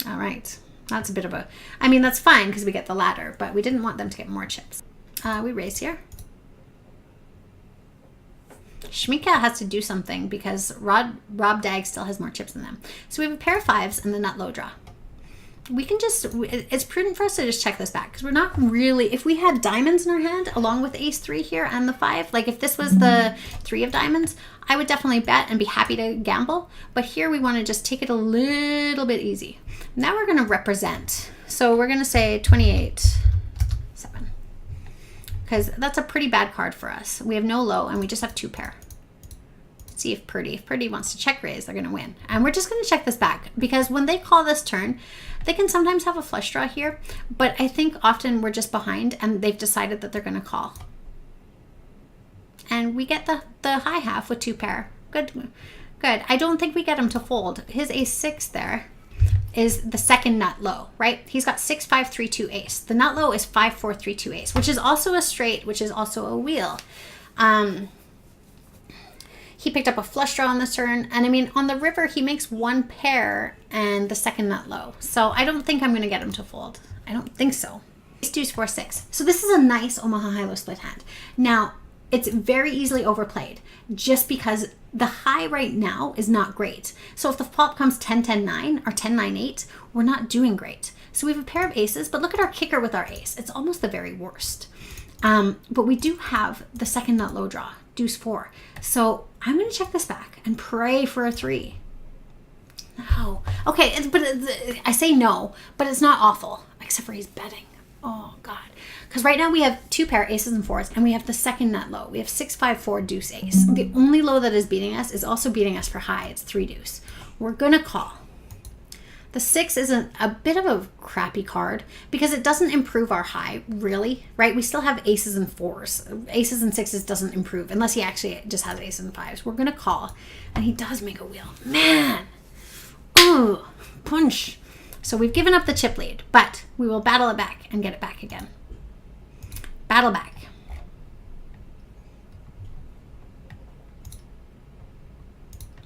All right, that's a bit of a, I mean, that's fine because we get the ladder, but we didn't want them to get more chips. We raise here. Shmika has to do something because Rob Dag still has more chips than them. So we have a pair of 5s and the nut low draw. We can just, it's prudent for us to just check this back because we're not really, if we had diamonds in our hand along with ace 3 here and the 5, like if this was the 3 of diamonds, I would definitely bet and be happy to gamble. But here we want to just take it a little bit easy. Now we're going to represent. So we're going to say 28, 7, because that's a pretty bad card for us. We have no low and we just have 2 pair. Let's see if Purdy wants to check raise, they're going to win. And we're just going to check this back because when they call this turn, they can sometimes have a flush draw here, but I think often we're just behind and they've decided that they're going to call. And we get the high half with 2 pair. Good. Good. I don't think we get him to fold. His ace 6 there is the second nut low, right? He's got 6, 5, 3, 2 ace. The nut low is 5, 4, 3, 2 ace, which is also a straight, which is also a wheel. He picked up a flush draw on this turn. And I mean, on the river, he makes 1 pair and the second nut low. So I don't think I'm going to get him to fold. I don't think so. Ace deuce 4, 6. So this is a nice Omaha high-low split hand. Now, it's very easily overplayed just because the high right now is not great. So if the flop comes 10, 10, 9 or 10, 9, 8, we're not doing great. So we have a pair of aces, but look at our kicker with our ace. It's almost the very worst. But we do have the second nut low draw, deuce 4. So I'm going to check this back and pray for a 3. No. Okay, I say no, but it's not awful, except for he's betting. Oh, God. Because right now we have 2 pair, aces and 4s, and we have the second nut low. We have 6, 5, 4, deuce, ace. The only low that is beating us is also beating us for high. It's 3 deuce. We're going to call. The 6 is a bit of a crappy card because it doesn't improve our high, really, right? We still have aces and 4s. Aces and 6s doesn't improve unless he actually just has aces and 5s. We're going to call, and he does make a wheel. Man! Ooh, punch. So we've given up the chip lead, but we will battle it back and get it back again. Battle back.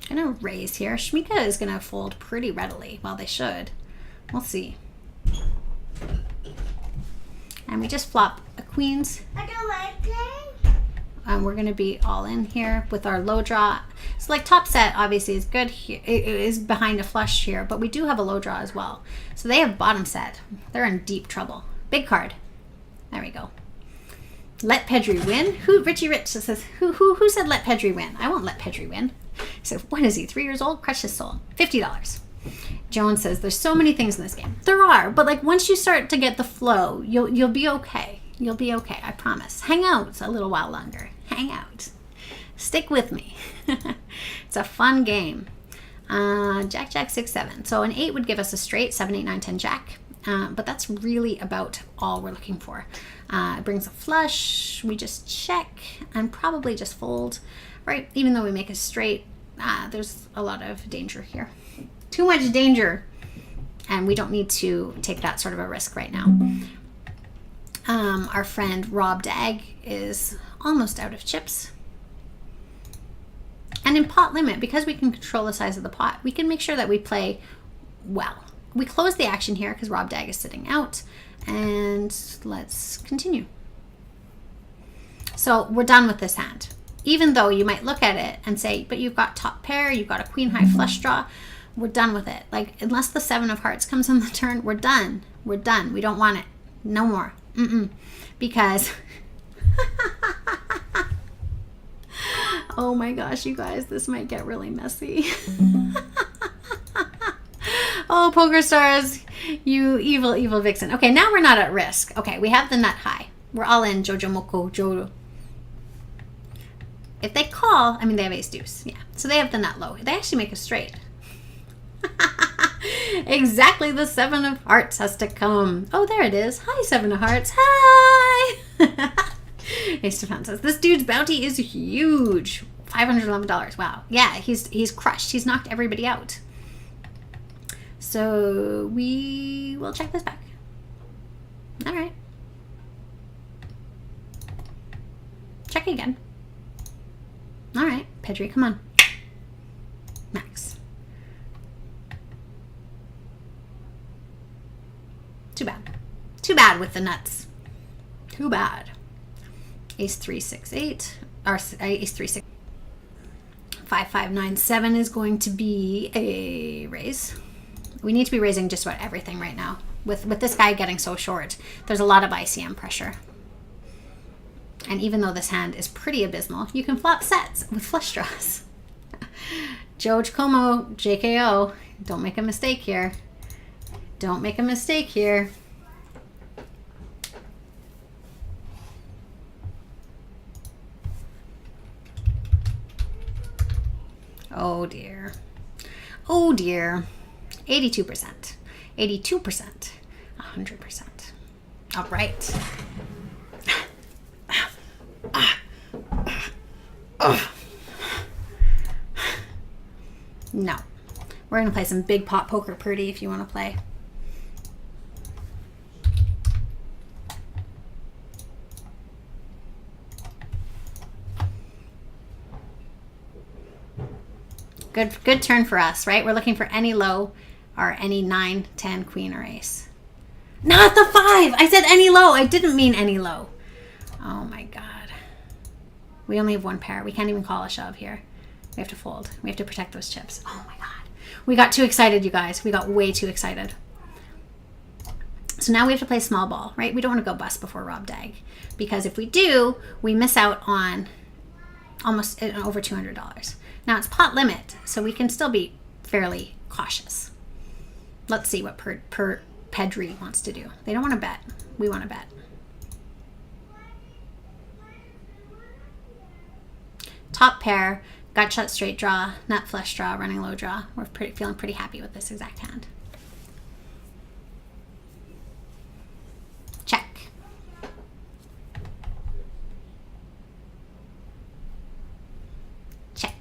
I'm going to raise here. Shmika is going to fold pretty readily. Well, they should. We'll see. And we just flop a queens. I don't like playing. And we're going to be all in here with our low draw. So like top set obviously is good here. It is behind a flush here, but we do have a low draw as well. So they have bottom set. They're in deep trouble. Big card. There we go. Let Pedri win. Richie Rich says, who said let Pedri win? I won't let Pedri win. He said, what is he, 3 years old? Crush his soul. $50. Joan says, there's so many things in this game. There are, but like once you start to get the flow, you'll be okay. You'll be okay, I promise. Hang out a little while longer. Hang out. Stick with me. It's a fun game. Jack, Jack, 6, 7. So an 8 would give us a straight, 7, 8, 9, 10, Jack. But that's really about all we're looking for. It brings a flush. We just check and probably just fold, right? Even though we make a straight, there's a lot of danger here. Too much danger. And we don't need to take that sort of a risk right now. Our friend Rob Dag is almost out of chips. And in pot limit, because we can control the size of the pot, we can make sure that we play well. We close the action here because Rob Dag is sitting out. And let's continue. So we're done with this hand. Even though you might look at it and say, but you've got top pair, you've got a queen high flush draw. We're done with it. Like, unless the 7 of hearts comes on the turn, we're done. We're done. We don't want it. No more. Because oh my gosh, you guys, this might get really messy. Oh, Poker Stars, you evil vixen. Okay, now we're not at risk. Okay, we have the nut high. We're all in Jojo Moko Jojo. If they call, I mean, they have ace deuce. Yeah, so they have the nut low. They actually make a straight. Exactly, the 7 of hearts has to come. Oh, there it is. Hi, 7 of hearts. Hi. Ace Stefan says, this dude's bounty is huge. $511. Wow. Yeah, he's crushed. He's knocked everybody out. So we will check this back. All right. Check again. All right, Pedri, come on. Max. Too bad. Too bad with the nuts. Too bad. Ace 3, 6, 8. Or ace 3, 6. 5, 5, 9, 7 is going to be a raise. We need to be raising just about everything right now. With this guy getting so short, there's a lot of ICM pressure. And even though this hand is pretty abysmal, you can flop sets with flush draws. George Como, JKO, don't make a mistake here. Don't make a mistake here. Oh dear. Oh dear. 82%. 82%. 100%. All right. No. We're going to play some big pot poker pretty if you want to play. Good turn for us, right? We're looking for any low or any 9, 10, queen, or ace. Not the 5! I said any low. I didn't mean any low. Oh my God. We only have one pair. We can't even call a shove here. We have to fold. We have to protect those chips. Oh my God. We got too excited, you guys. We got way too excited. So now we have to play small ball, right? We don't want to go bust before Rob Dag. Because if we do, we miss out on almost over $200. Now it's pot limit, so we can still be fairly cautious. Let's see what Pedri wants to do. They don't want to bet. We want to bet. Top pair, gut shot straight draw, nut flush draw, running low draw. We're feeling pretty happy with this exact hand. Check. Check.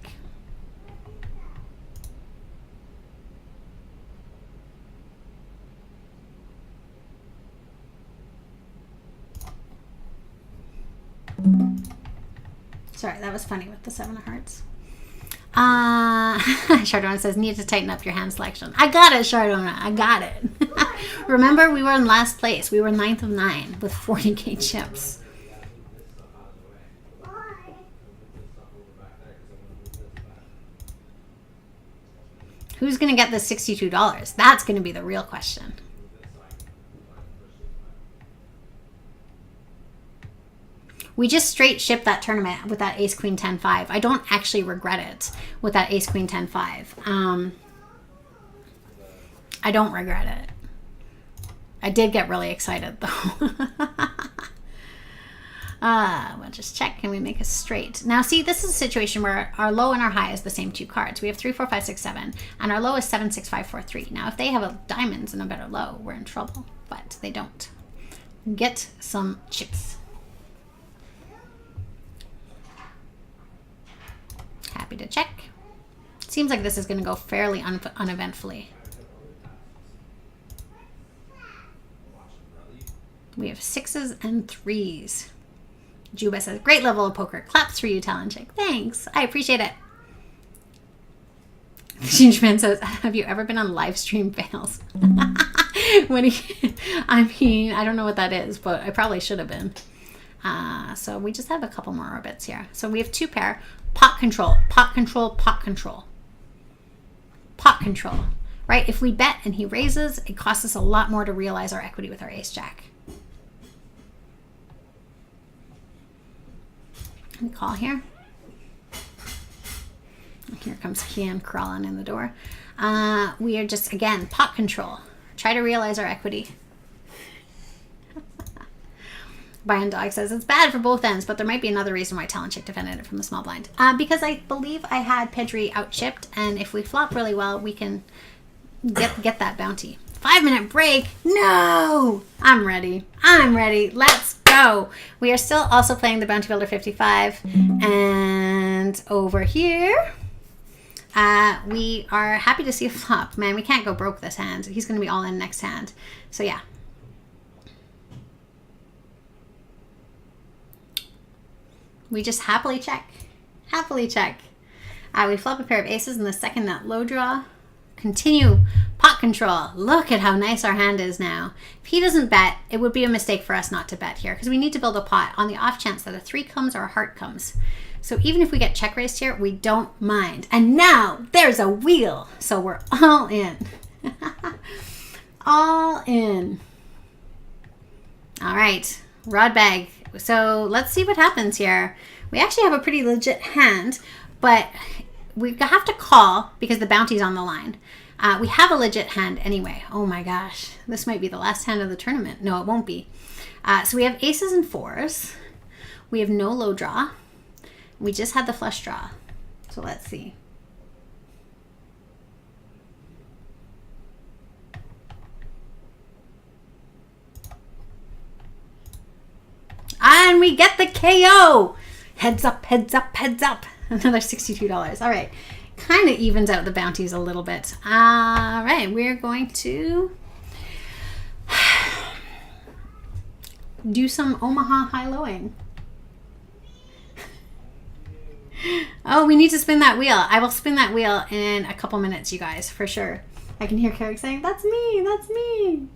Sorry, that was funny with the 7 of hearts. Chardonna says, need to tighten up your hand selection. I got it, Chardonna. I got it. Remember, we were in last place. We were 9th of 9 with 40k chips. Who's going to get the $62? That's going to be the real question. We just straight shipped that tournament with that ace queen 10 5. I don't actually regret it with that ace queen 10 5. I don't regret it. I did get really excited though. We'll just check. Can we make a straight? Now see, this is a situation where our low and our high is the same two cards. We have 3 4 5 6 7, and our low is 7 6 5 4 3. Now if they have a diamonds and a better low, we're in trouble, but they don't. Get some chips. Happy to check. Seems like this is going to go fairly uneventfully. We have 6s and 3s. Juba says, great level of poker. Claps for you, TalonChick. Thanks. I appreciate it. Ginger Man says, have you ever been on live stream fails? I mean, I don't know what that is, but I probably should have been. So we just have a couple more orbits here. So we have 2 pair. Pot control, pot control, pot control. Pot control, right? If we bet and he raises, it costs us a lot more to realize our equity with our ace jack. We call here. Here comes Kian crawling in the door. We are just, again, pot control. Try to realize our equity. Brian Dog says, it's bad for both ends, but there might be another reason why TalonChick defended it from the small blind. Because I believe I had Pedri out-chipped, and if we flop really well, we can get that bounty. 5-minute break? No! I'm ready. I'm ready. Let's go. We are still also playing the Bounty Builder 55. And over here, we are happy to see a flop. Man, we can't go broke this hand. He's going to be all in next hand. So yeah. We just happily check. Happily check. We flop a pair of aces in the second nut low draw. Continue pot control. Look at how nice our hand is now. If he doesn't bet, it would be a mistake for us not to bet here because we need to build a pot on the off chance that a 3 comes or a heart comes. So even if we get check raised here, we don't mind. And now there's a wheel. So we're all in. All in. All right. Rod bag. So let's see what happens here. We actually have a pretty legit hand, but we have to call because the bounty's on the line. We have a legit hand anyway. Oh my gosh. This might be the last hand of the tournament. No, it won't be. So we have aces and 4s. We have no low draw. We just had the flush draw. So let's see. And we get the KO. Heads up, heads up, heads up. Another $62. All right. Kind of evens out the bounties a little bit. All right. We're going to do some Omaha high-lowing. Oh, we need to spin that wheel. I will spin that wheel in a couple minutes, you guys, for sure. I can hear Carrick saying, that's me, that's me.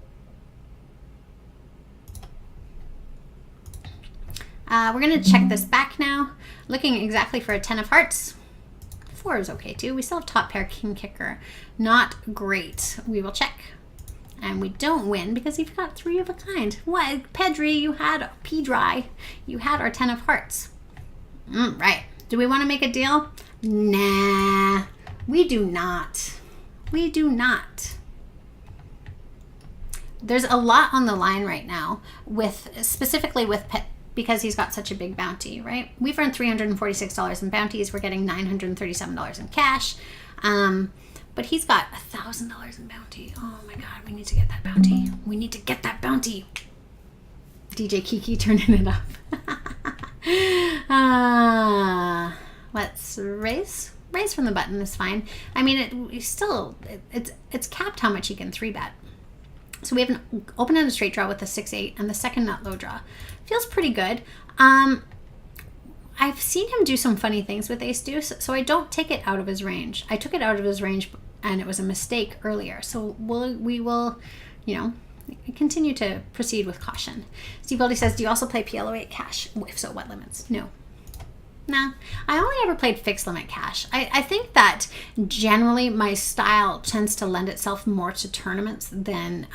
We're going to check this back now. Looking exactly for a 10 of hearts. 4 is okay too. We still have top pair king kicker. Not great. We will check. And we don't win because you've got 3 of a kind. What? Pedri, you had P-Dry. You had our 10 of hearts. Right. Do we want to make a deal? Nah. We do not. We do not. There's a lot on the line right now, specifically with because he's got such a big bounty, right? We've earned $346 in bounties. We're getting $937 in cash. But he's got $1,000 in bounty. Oh my God, we need to get that bounty. We need to get that bounty. DJ Kiki turning it up. Let's raise. Raise from the button is fine. I mean, it's capped how much he can 3-bet. So we have an open-ended straight draw with a 6-8 and the second nut low draw. Feels pretty good. I've seen him do some funny things with ace deuce, so I don't take it out of his range. I took it out of his range and it was a mistake earlier. So we will you know, continue to proceed with caution. Steve Goldie says, do you also play PLO8 cash? If so, what limits? No. Nah, I only ever played fixed limit cash. I think that generally my style tends to lend itself more to tournaments than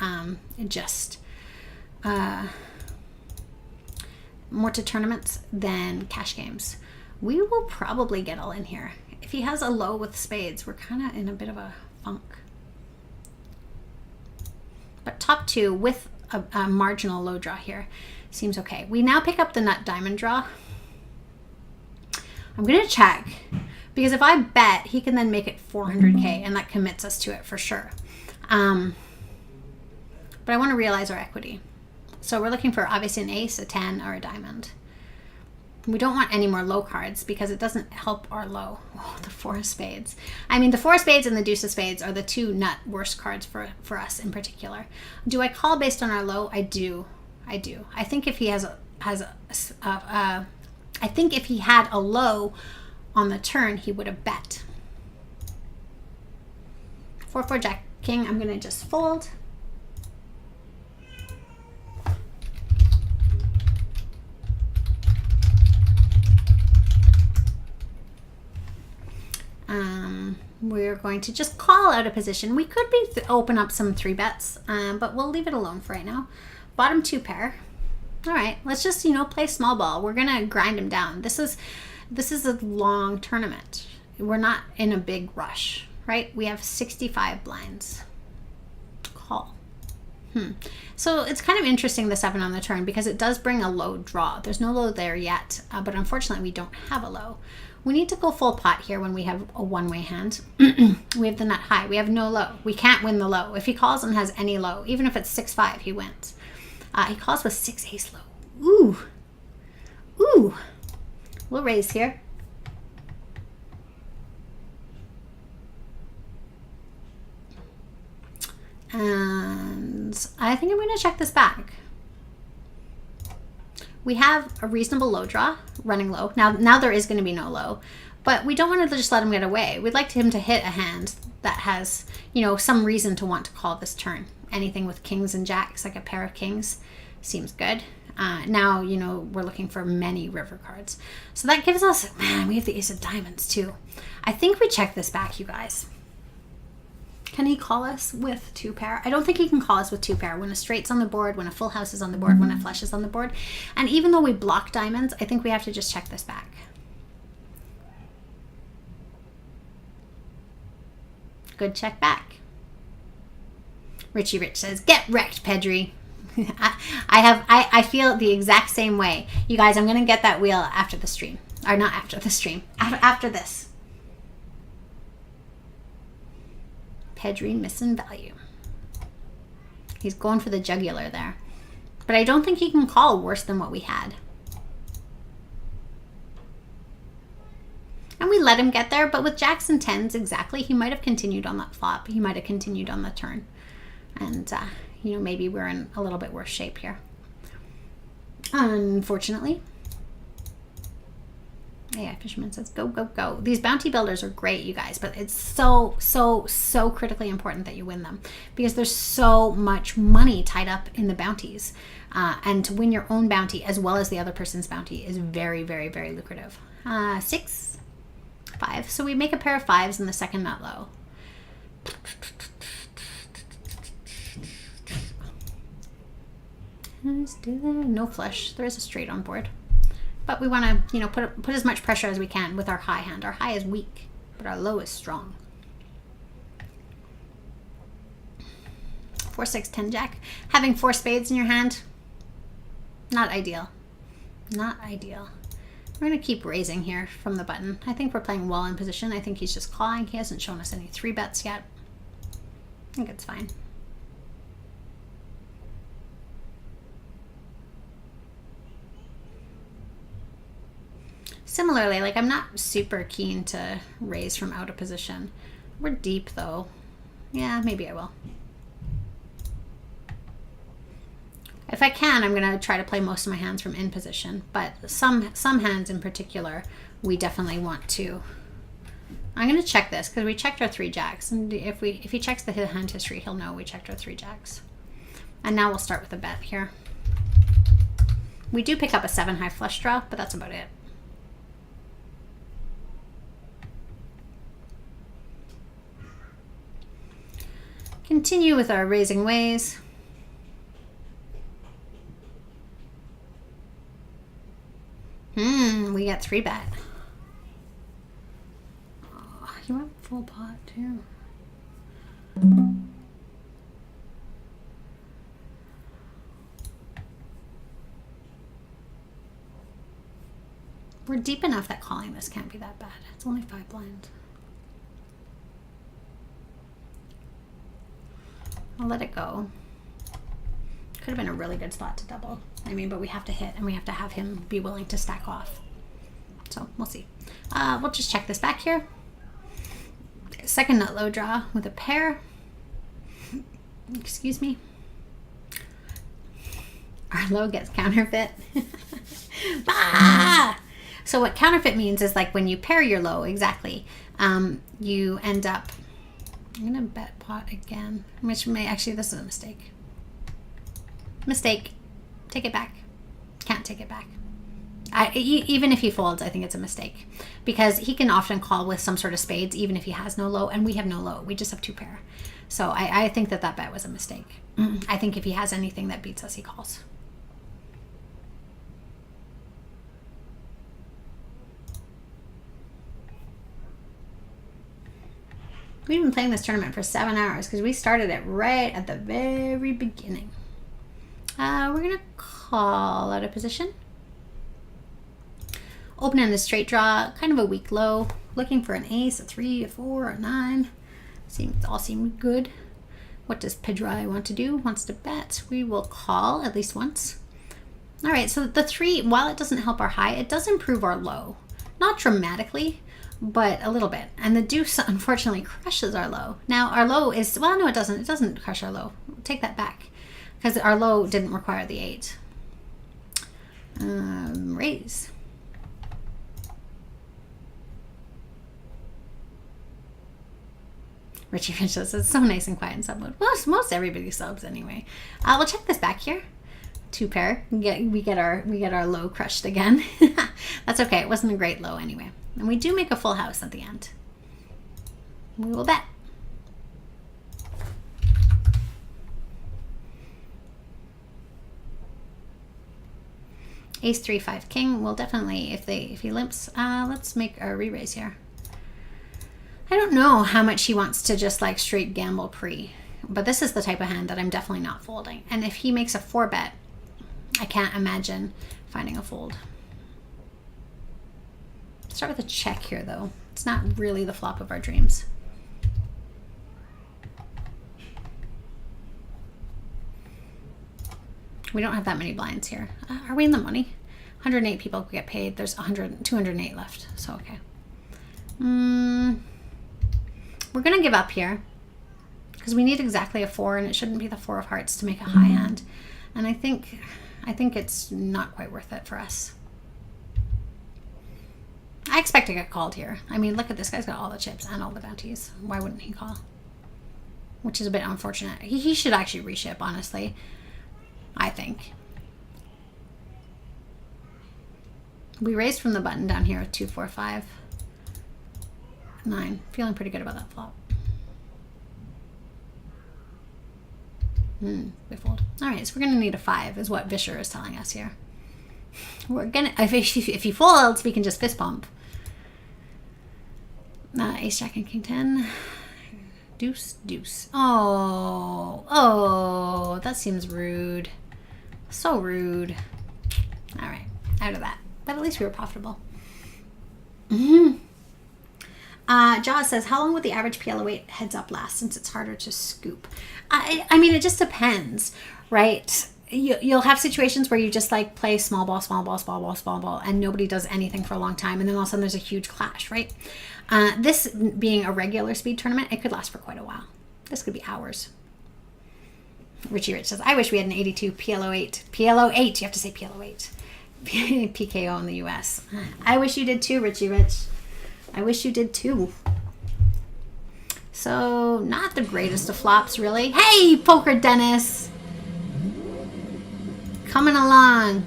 more to tournaments than cash games. We will probably get all in here. If he has a low with spades, we're kind of in a bit of a funk. But top two with a marginal low draw here seems okay. We now pick up the nut diamond draw. I'm going to check, because if I bet, he can then make it 400k, and that commits us to it for sure. But I want to realize our equity. So we're looking for obviously an ace, a 10, or a diamond. We don't want any more low cards because it doesn't help our low. Oh, the 4 of spades. I mean, the 4 of spades and the deuce of spades are the two nut worst cards for us in particular. Do I call based on our low? I do. I think if he I think if he had a low on the turn, he would have bet. 4-4 Jack King. I'm going to just fold. We're going to just call out a position. We could be open up some 3 bets, but we'll leave it alone for right now. Bottom 2 pair. All right, let's just, play small ball. We're gonna grind him down. This is a long tournament. We're not in a big rush, right? We have 65 blinds. Call. So it's kind of interesting, the 7 on the turn, because it does bring a low draw. There's no low there yet, but unfortunately we don't have a low. We need to go full pot here when we have a one-way hand. We have the nut high. We have no low. We can't win the low. If he calls and has any low, even if it's 6-5, he wins. He calls with 6 ace low. Ooh. Ooh. We'll raise here. And I think I'm going to check this back. We have a reasonable low draw, running low. Now there is going to be no low, but we don't want to just let him get away. We'd like him to hit a hand that has, some reason to want to call this turn. Anything with kings and jacks, like a pair of kings, seems good. Now, we're looking for many river cards. So that gives us, man, we have the ace of diamonds too. I think we check this back, you guys. Can he call us with 2 pair? I don't think he can call us with 2 pair. When a straight's on the board, when a full house is on the board, when a flush is on the board. And even though we block diamonds, I think we have to just check this back. Good check back. Richie Rich says, get wrecked, Pedri. I feel the exact same way. You guys, I'm going to get that wheel after the stream. Or not after the stream. After this. Pedri missing value. He's going for the jugular there. But I don't think he can call worse than what we had. And we let him get there, but with jacks and 10s exactly, he might have continued on that flop. He might have continued on the turn. And, maybe we're in a little bit worse shape here. Unfortunately. Yeah, Fisherman says, go, go, go. These bounty builders are great, you guys, but it's so, so, so critically important that you win them because there's so much money tied up in the bounties. And to win your own bounty as well as the other person's bounty is very, very, very lucrative. 6, 5. So we make a pair of 5s in the second nut low. No flush. There is a straight on board. But we want to, put as much pressure as we can with our high hand. Our high is weak, but our low is strong. 4, 6, 10 jack. Having 4 spades in your hand, not ideal. Not ideal. We're going to keep raising here from the button. I think we're playing well in position. I think he's just calling. He hasn't shown us any 3 bets yet. I think it's fine. Similarly, I'm not super keen to raise from out of position. We're deep though. Yeah, maybe I will. If I can, I'm going to try to play most of my hands from in position, but some hands in particular, we definitely want to. I'm going to check this because we checked our 3 jacks, and if he checks the hand history, he'll know we checked our 3 jacks. And now we'll start with a bet here. We do pick up a 7 high flush draw, but that's about it. Continue with our raising ways. We got 3 bet. Oh, you went full pot too. We're deep enough that calling this can't be that bad. It's only 5 blinds. I'll let it go. Could have been a really good spot to double. I mean, but we have to hit and we have to have him be willing to stack off. So we'll see. We'll just check this back here. Second nut low draw with a pair. Excuse me. Our low gets counterfeit. Ah! So what counterfeit means is like when you pair your low, exactly, you end up, I'm going to bet pot again, which may, actually this is a mistake. Mistake. Take it back. Can't take it back. Even if he folds, I think it's a mistake because he can often call with some sort of spades even if he has no low, and we have no low. We just have 2 pair. So I think that bet was a mistake. I think if he has anything that beats us, he calls. We've been playing this tournament for 7 hours because we started it right at the very beginning. We're going to call out of position. Open in a straight draw, kind of a weak low. Looking for an ace, a 3, a 4, a 9. All seem good. What does Pedrai want to do? Wants to bet. We will call at least once. All right, so the 3, while it doesn't help our high, it does improve our low. Not dramatically, but a little bit. And the deuce, unfortunately, crushes our low. Now, our low is, well, no, it doesn't. It doesn't crush our low. Take that back. Because our low didn't require the 8. Raise. Richie Rich says it's so nice and quiet in sub mode. Most everybody subs anyway. We'll check this back here. 2 pair. We get our low crushed again. That's okay. It wasn't a great low anyway. And we do make a full house at the end. We will bet. Ace 3 5 king. We'll definitely, if he limps, let's make a re-raise here. I don't know how much he wants to just like straight gamble pre, but this is the type of hand that I'm definitely not folding. And if he makes a 4 bet, I can't imagine finding a fold. Start with a check here though. It's not really the flop of our dreams. We don't have that many blinds here. Are we in the money? 108 people get paid. There's 208 left. So, okay. We're going to give up here because we need exactly a 4 and it shouldn't be the 4 of hearts to make a high hand. And I think it's not quite worth it for us. I expect to get called here. I mean, look at this guy's got all the chips and all the bounties. Why wouldn't he call? Which is a bit unfortunate. He should actually reship, honestly. I think. We raised from the button down here with 2, 4, 5, 9. Feeling pretty good about that flop. We fold. All right, so we're gonna need a 5, is what Vischer is telling us here. We're gonna if he folds, we can just fist bump. Ace Jack and King 10. Deuce, deuce. Oh, that seems rude. So rude. All right, out of that. But at least we were profitable. Jaws says, how long would the average PLO 8 heads up last since it's harder to scoop? I mean, it just depends, right? You'll have situations where you just like play small ball, small ball, small ball, small ball, and nobody does anything for a long time. And then all of a sudden there's a huge clash, right? This being a regular speed tournament, it could last for quite a while. This could be hours. Richie Rich says, I wish we had an 82 PLO 8. PLO 8, you have to say PLO 8. PKO in the US. I wish you did too, Richie Rich. I wish you did too. So, not the greatest of flops, really. Hey, Poker Dennis! coming along.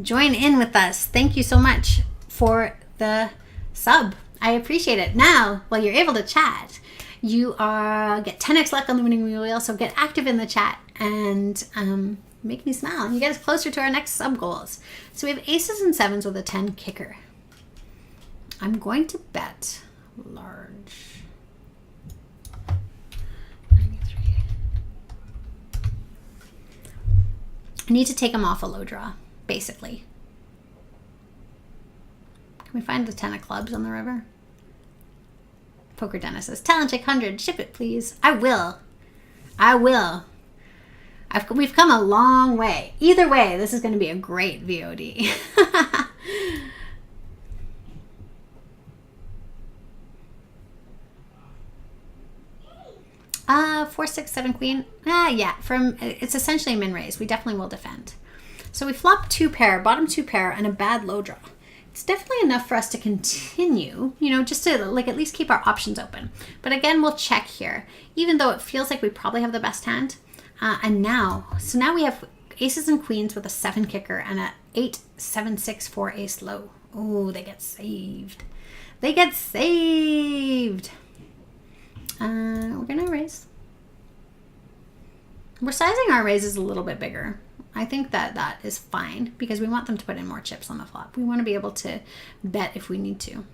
Join in with us. Thank you so much for the sub. I appreciate it. Now, while you're able to chat, you get 10x luck on the winning wheel, so get active in the chat and make me smile. You get us closer to our next sub goals. So we have aces and sevens with a 10 kicker. I'm going to bet large. 93. I need to take them off a low draw, basically. Can we find the 10 of clubs on the river? Poker Dennis says, TalonChick 100, ship it please. I will. We've come a long way. Either way, this is going to be a great VOD. 4, 6, 7 queen. Yeah, it's essentially a min raise. We definitely will defend. So we flop 2 pair, bottom 2 pair, and a bad low draw. It's definitely enough for us to continue, just to like at least keep our options open. But again, we'll check here, even though it feels like we probably have the best hand. So now we have aces and queens with a 7 kicker and a 8, 7, 6, 4 ace low. Oh, they get saved. They get saved. We're gonna raise. We're sizing our raises a little bit bigger. I think that is fine because we want them to put in more chips on the flop. We want to be able to bet if we need to.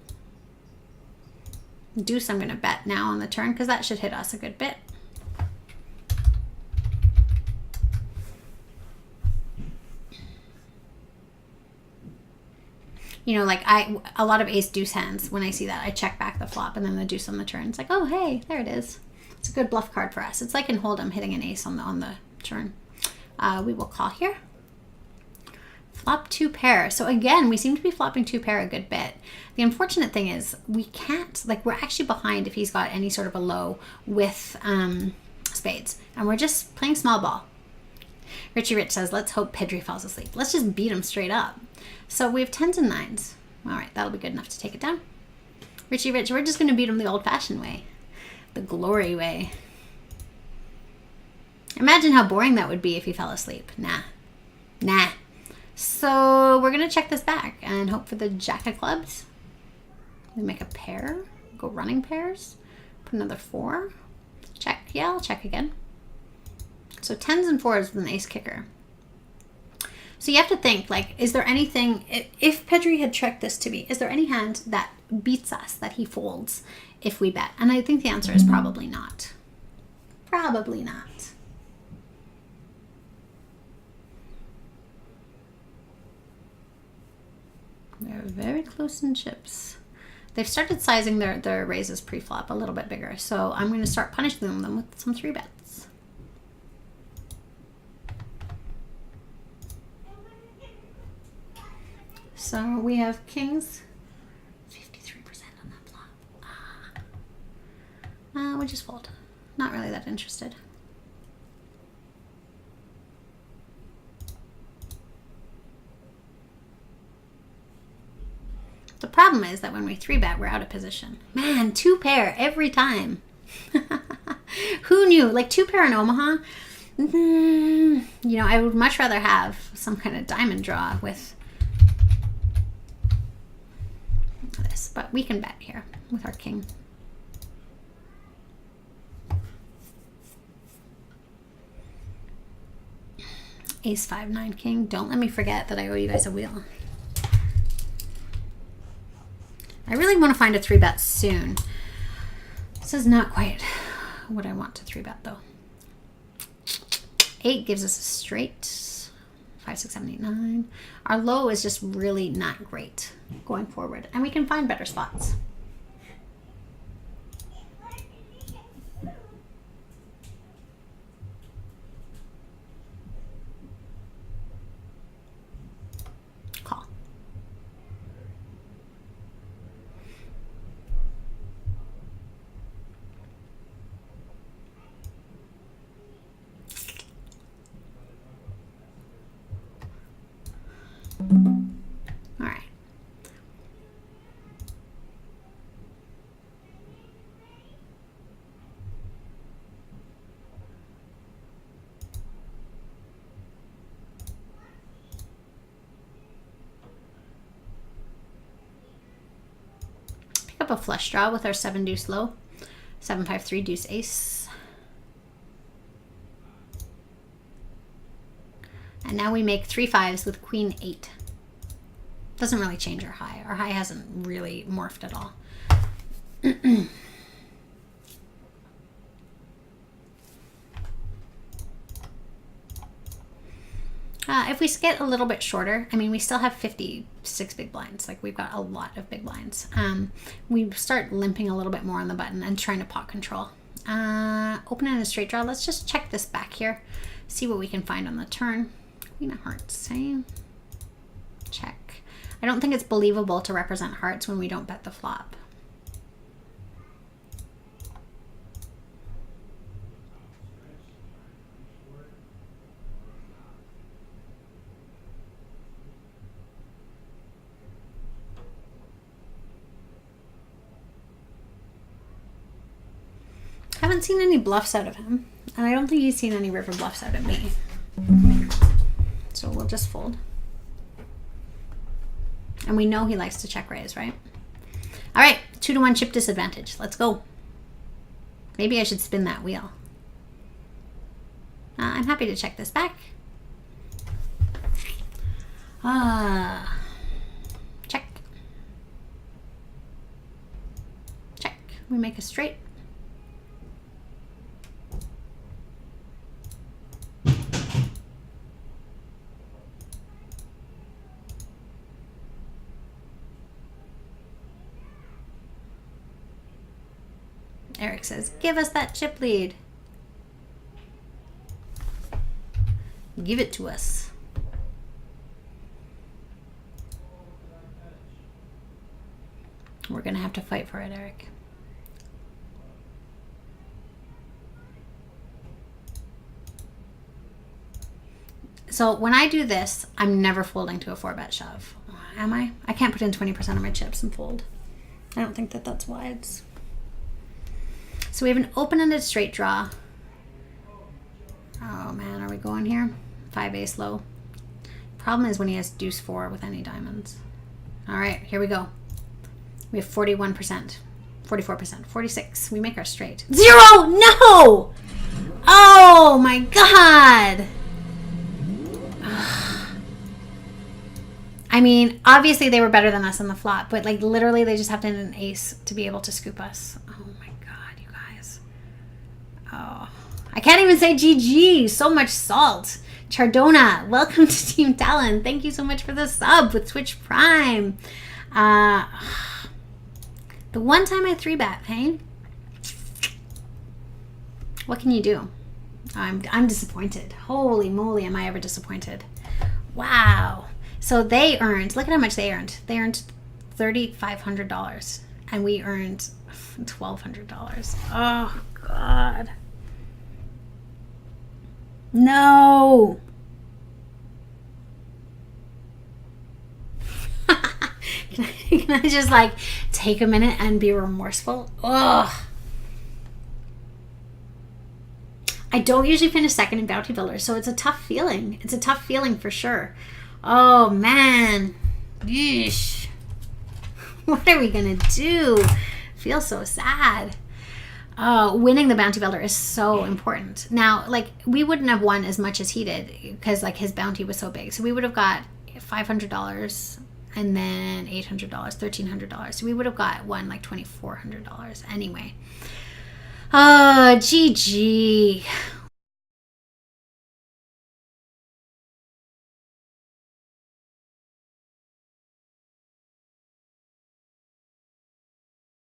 Deuce, I'm going to bet now on the turn because that should hit us a good bit. Like a lot of ace deuce hands, when I see that, I check back the flop and then the deuce on the turn. It's like, oh, hey, there it is. It's a good bluff card for us. It's like in Hold'em hitting an ace on the turn. We will call here. Flop 2 pair. So again, we seem to be flopping 2 pair a good bit. The unfortunate thing is we can't, we're actually behind if he's got any sort of a low with spades. And we're just playing small ball. Richie Rich says, let's hope Pedri falls asleep. Let's just beat him straight up. So we have 10s and 9s. All right, that'll be good enough to take it down. Richie Rich, we're just going to beat him the old-fashioned way. The glory way. Imagine how boring that would be if he fell asleep. Nah. So we're going to check this back and hope for the jack of clubs. We make a pair. Go running pairs. Put another 4. Check. Yeah, I'll check again. So 10s and 4s with an ace kicker. So you have to think, is there anything, if Pedri had checked this to me, is there any hand that beats us, that he folds if we bet? And I think the answer is probably not. Probably not. They're very close in chips. They've started sizing their raises pre-flop a little bit bigger, so I'm going to start punishing them with some 3 bets. So we have kings, 53% on that flop. We'll just fold. Not really that interested. The problem is that when we 3-bet, we're out of position. Man, 2 pair every time. Who knew? 2 pair in Omaha? I would much rather have some kind of diamond draw with this. But we can bet here with our king. Ace 5, 9, king. Don't let me forget that I owe you guys a wheel. I really want to find a 3-bet soon. This is not quite what I want to 3-bet though. 8 gives us a straight. 5, 6, 7, 8, 9. Our low is just really not great going forward. And we can find better spots. Call. All right. a flush draw with our 7 deuce low. 7, 5, 3 deuce ace. And now we make 3 5s with queen 8. Doesn't really change our high. Our high hasn't really morphed at all. If we get a little bit shorter, I mean, we still have 56 big blinds. Like, we've got a lot of big blinds. We start limping a little bit more on the button and trying to pot control. Open in a straight draw. Let's just check this back here. See what we can find on the turn. Queen of hearts, same. Check. I don't think it's believable to represent hearts when we don't bet the flop. Haven't seen any bluffs out of him, and I don't think he's seen any river bluffs out of me. So we'll just fold. And we know he likes to check raise, right? All right, 2-to-1 chip disadvantage. Let's go. Maybe I should spin that wheel. I'm happy to check this back. Check. Check. We make a straight. Eric says, give us that chip lead. Give it to us. We're going to have to fight for it, Eric. So when I do this, I'm never folding to a 4-bet shove. Am I? I can't put in 20% of my chips and fold. I don't think that that's wise. So we have an open-ended straight draw. Oh man, are we going here? 5 ace low. Problem is when he has deuce 4 with any diamonds. All right, here we go. We have 41%, 44%, 46. We make our straight. 0! No! Oh my God! I mean, obviously they were better than us on the flop, but like literally they just have to hit an ace to be able to scoop us. Oh my God, you guys. Oh, I can't even say GG. So much salt. Chardona, welcome to Team Talon. Thank you so much for the sub with Twitch Prime. The one time I 3-bet, hey? What can you do? I'm disappointed. Holy moly, am I ever disappointed. Wow. So they earned, look at how much they earned. They earned $3,500 and we earned $1,200. Oh God. No. Can I just like take a minute and be remorseful? Ugh. I don't usually finish second in Bounty Builder, so it's a tough feeling. It's a tough feeling for sure. Oh man. Yeesh. What are we gonna do? Feel so sad. Winning the Bounty Builder is so important. Now, like, we wouldn't have won as much as he did because like his bounty was so big. So we would have got $500 and then $800, $1,300. So we would have won like $2,400 anyway. GG.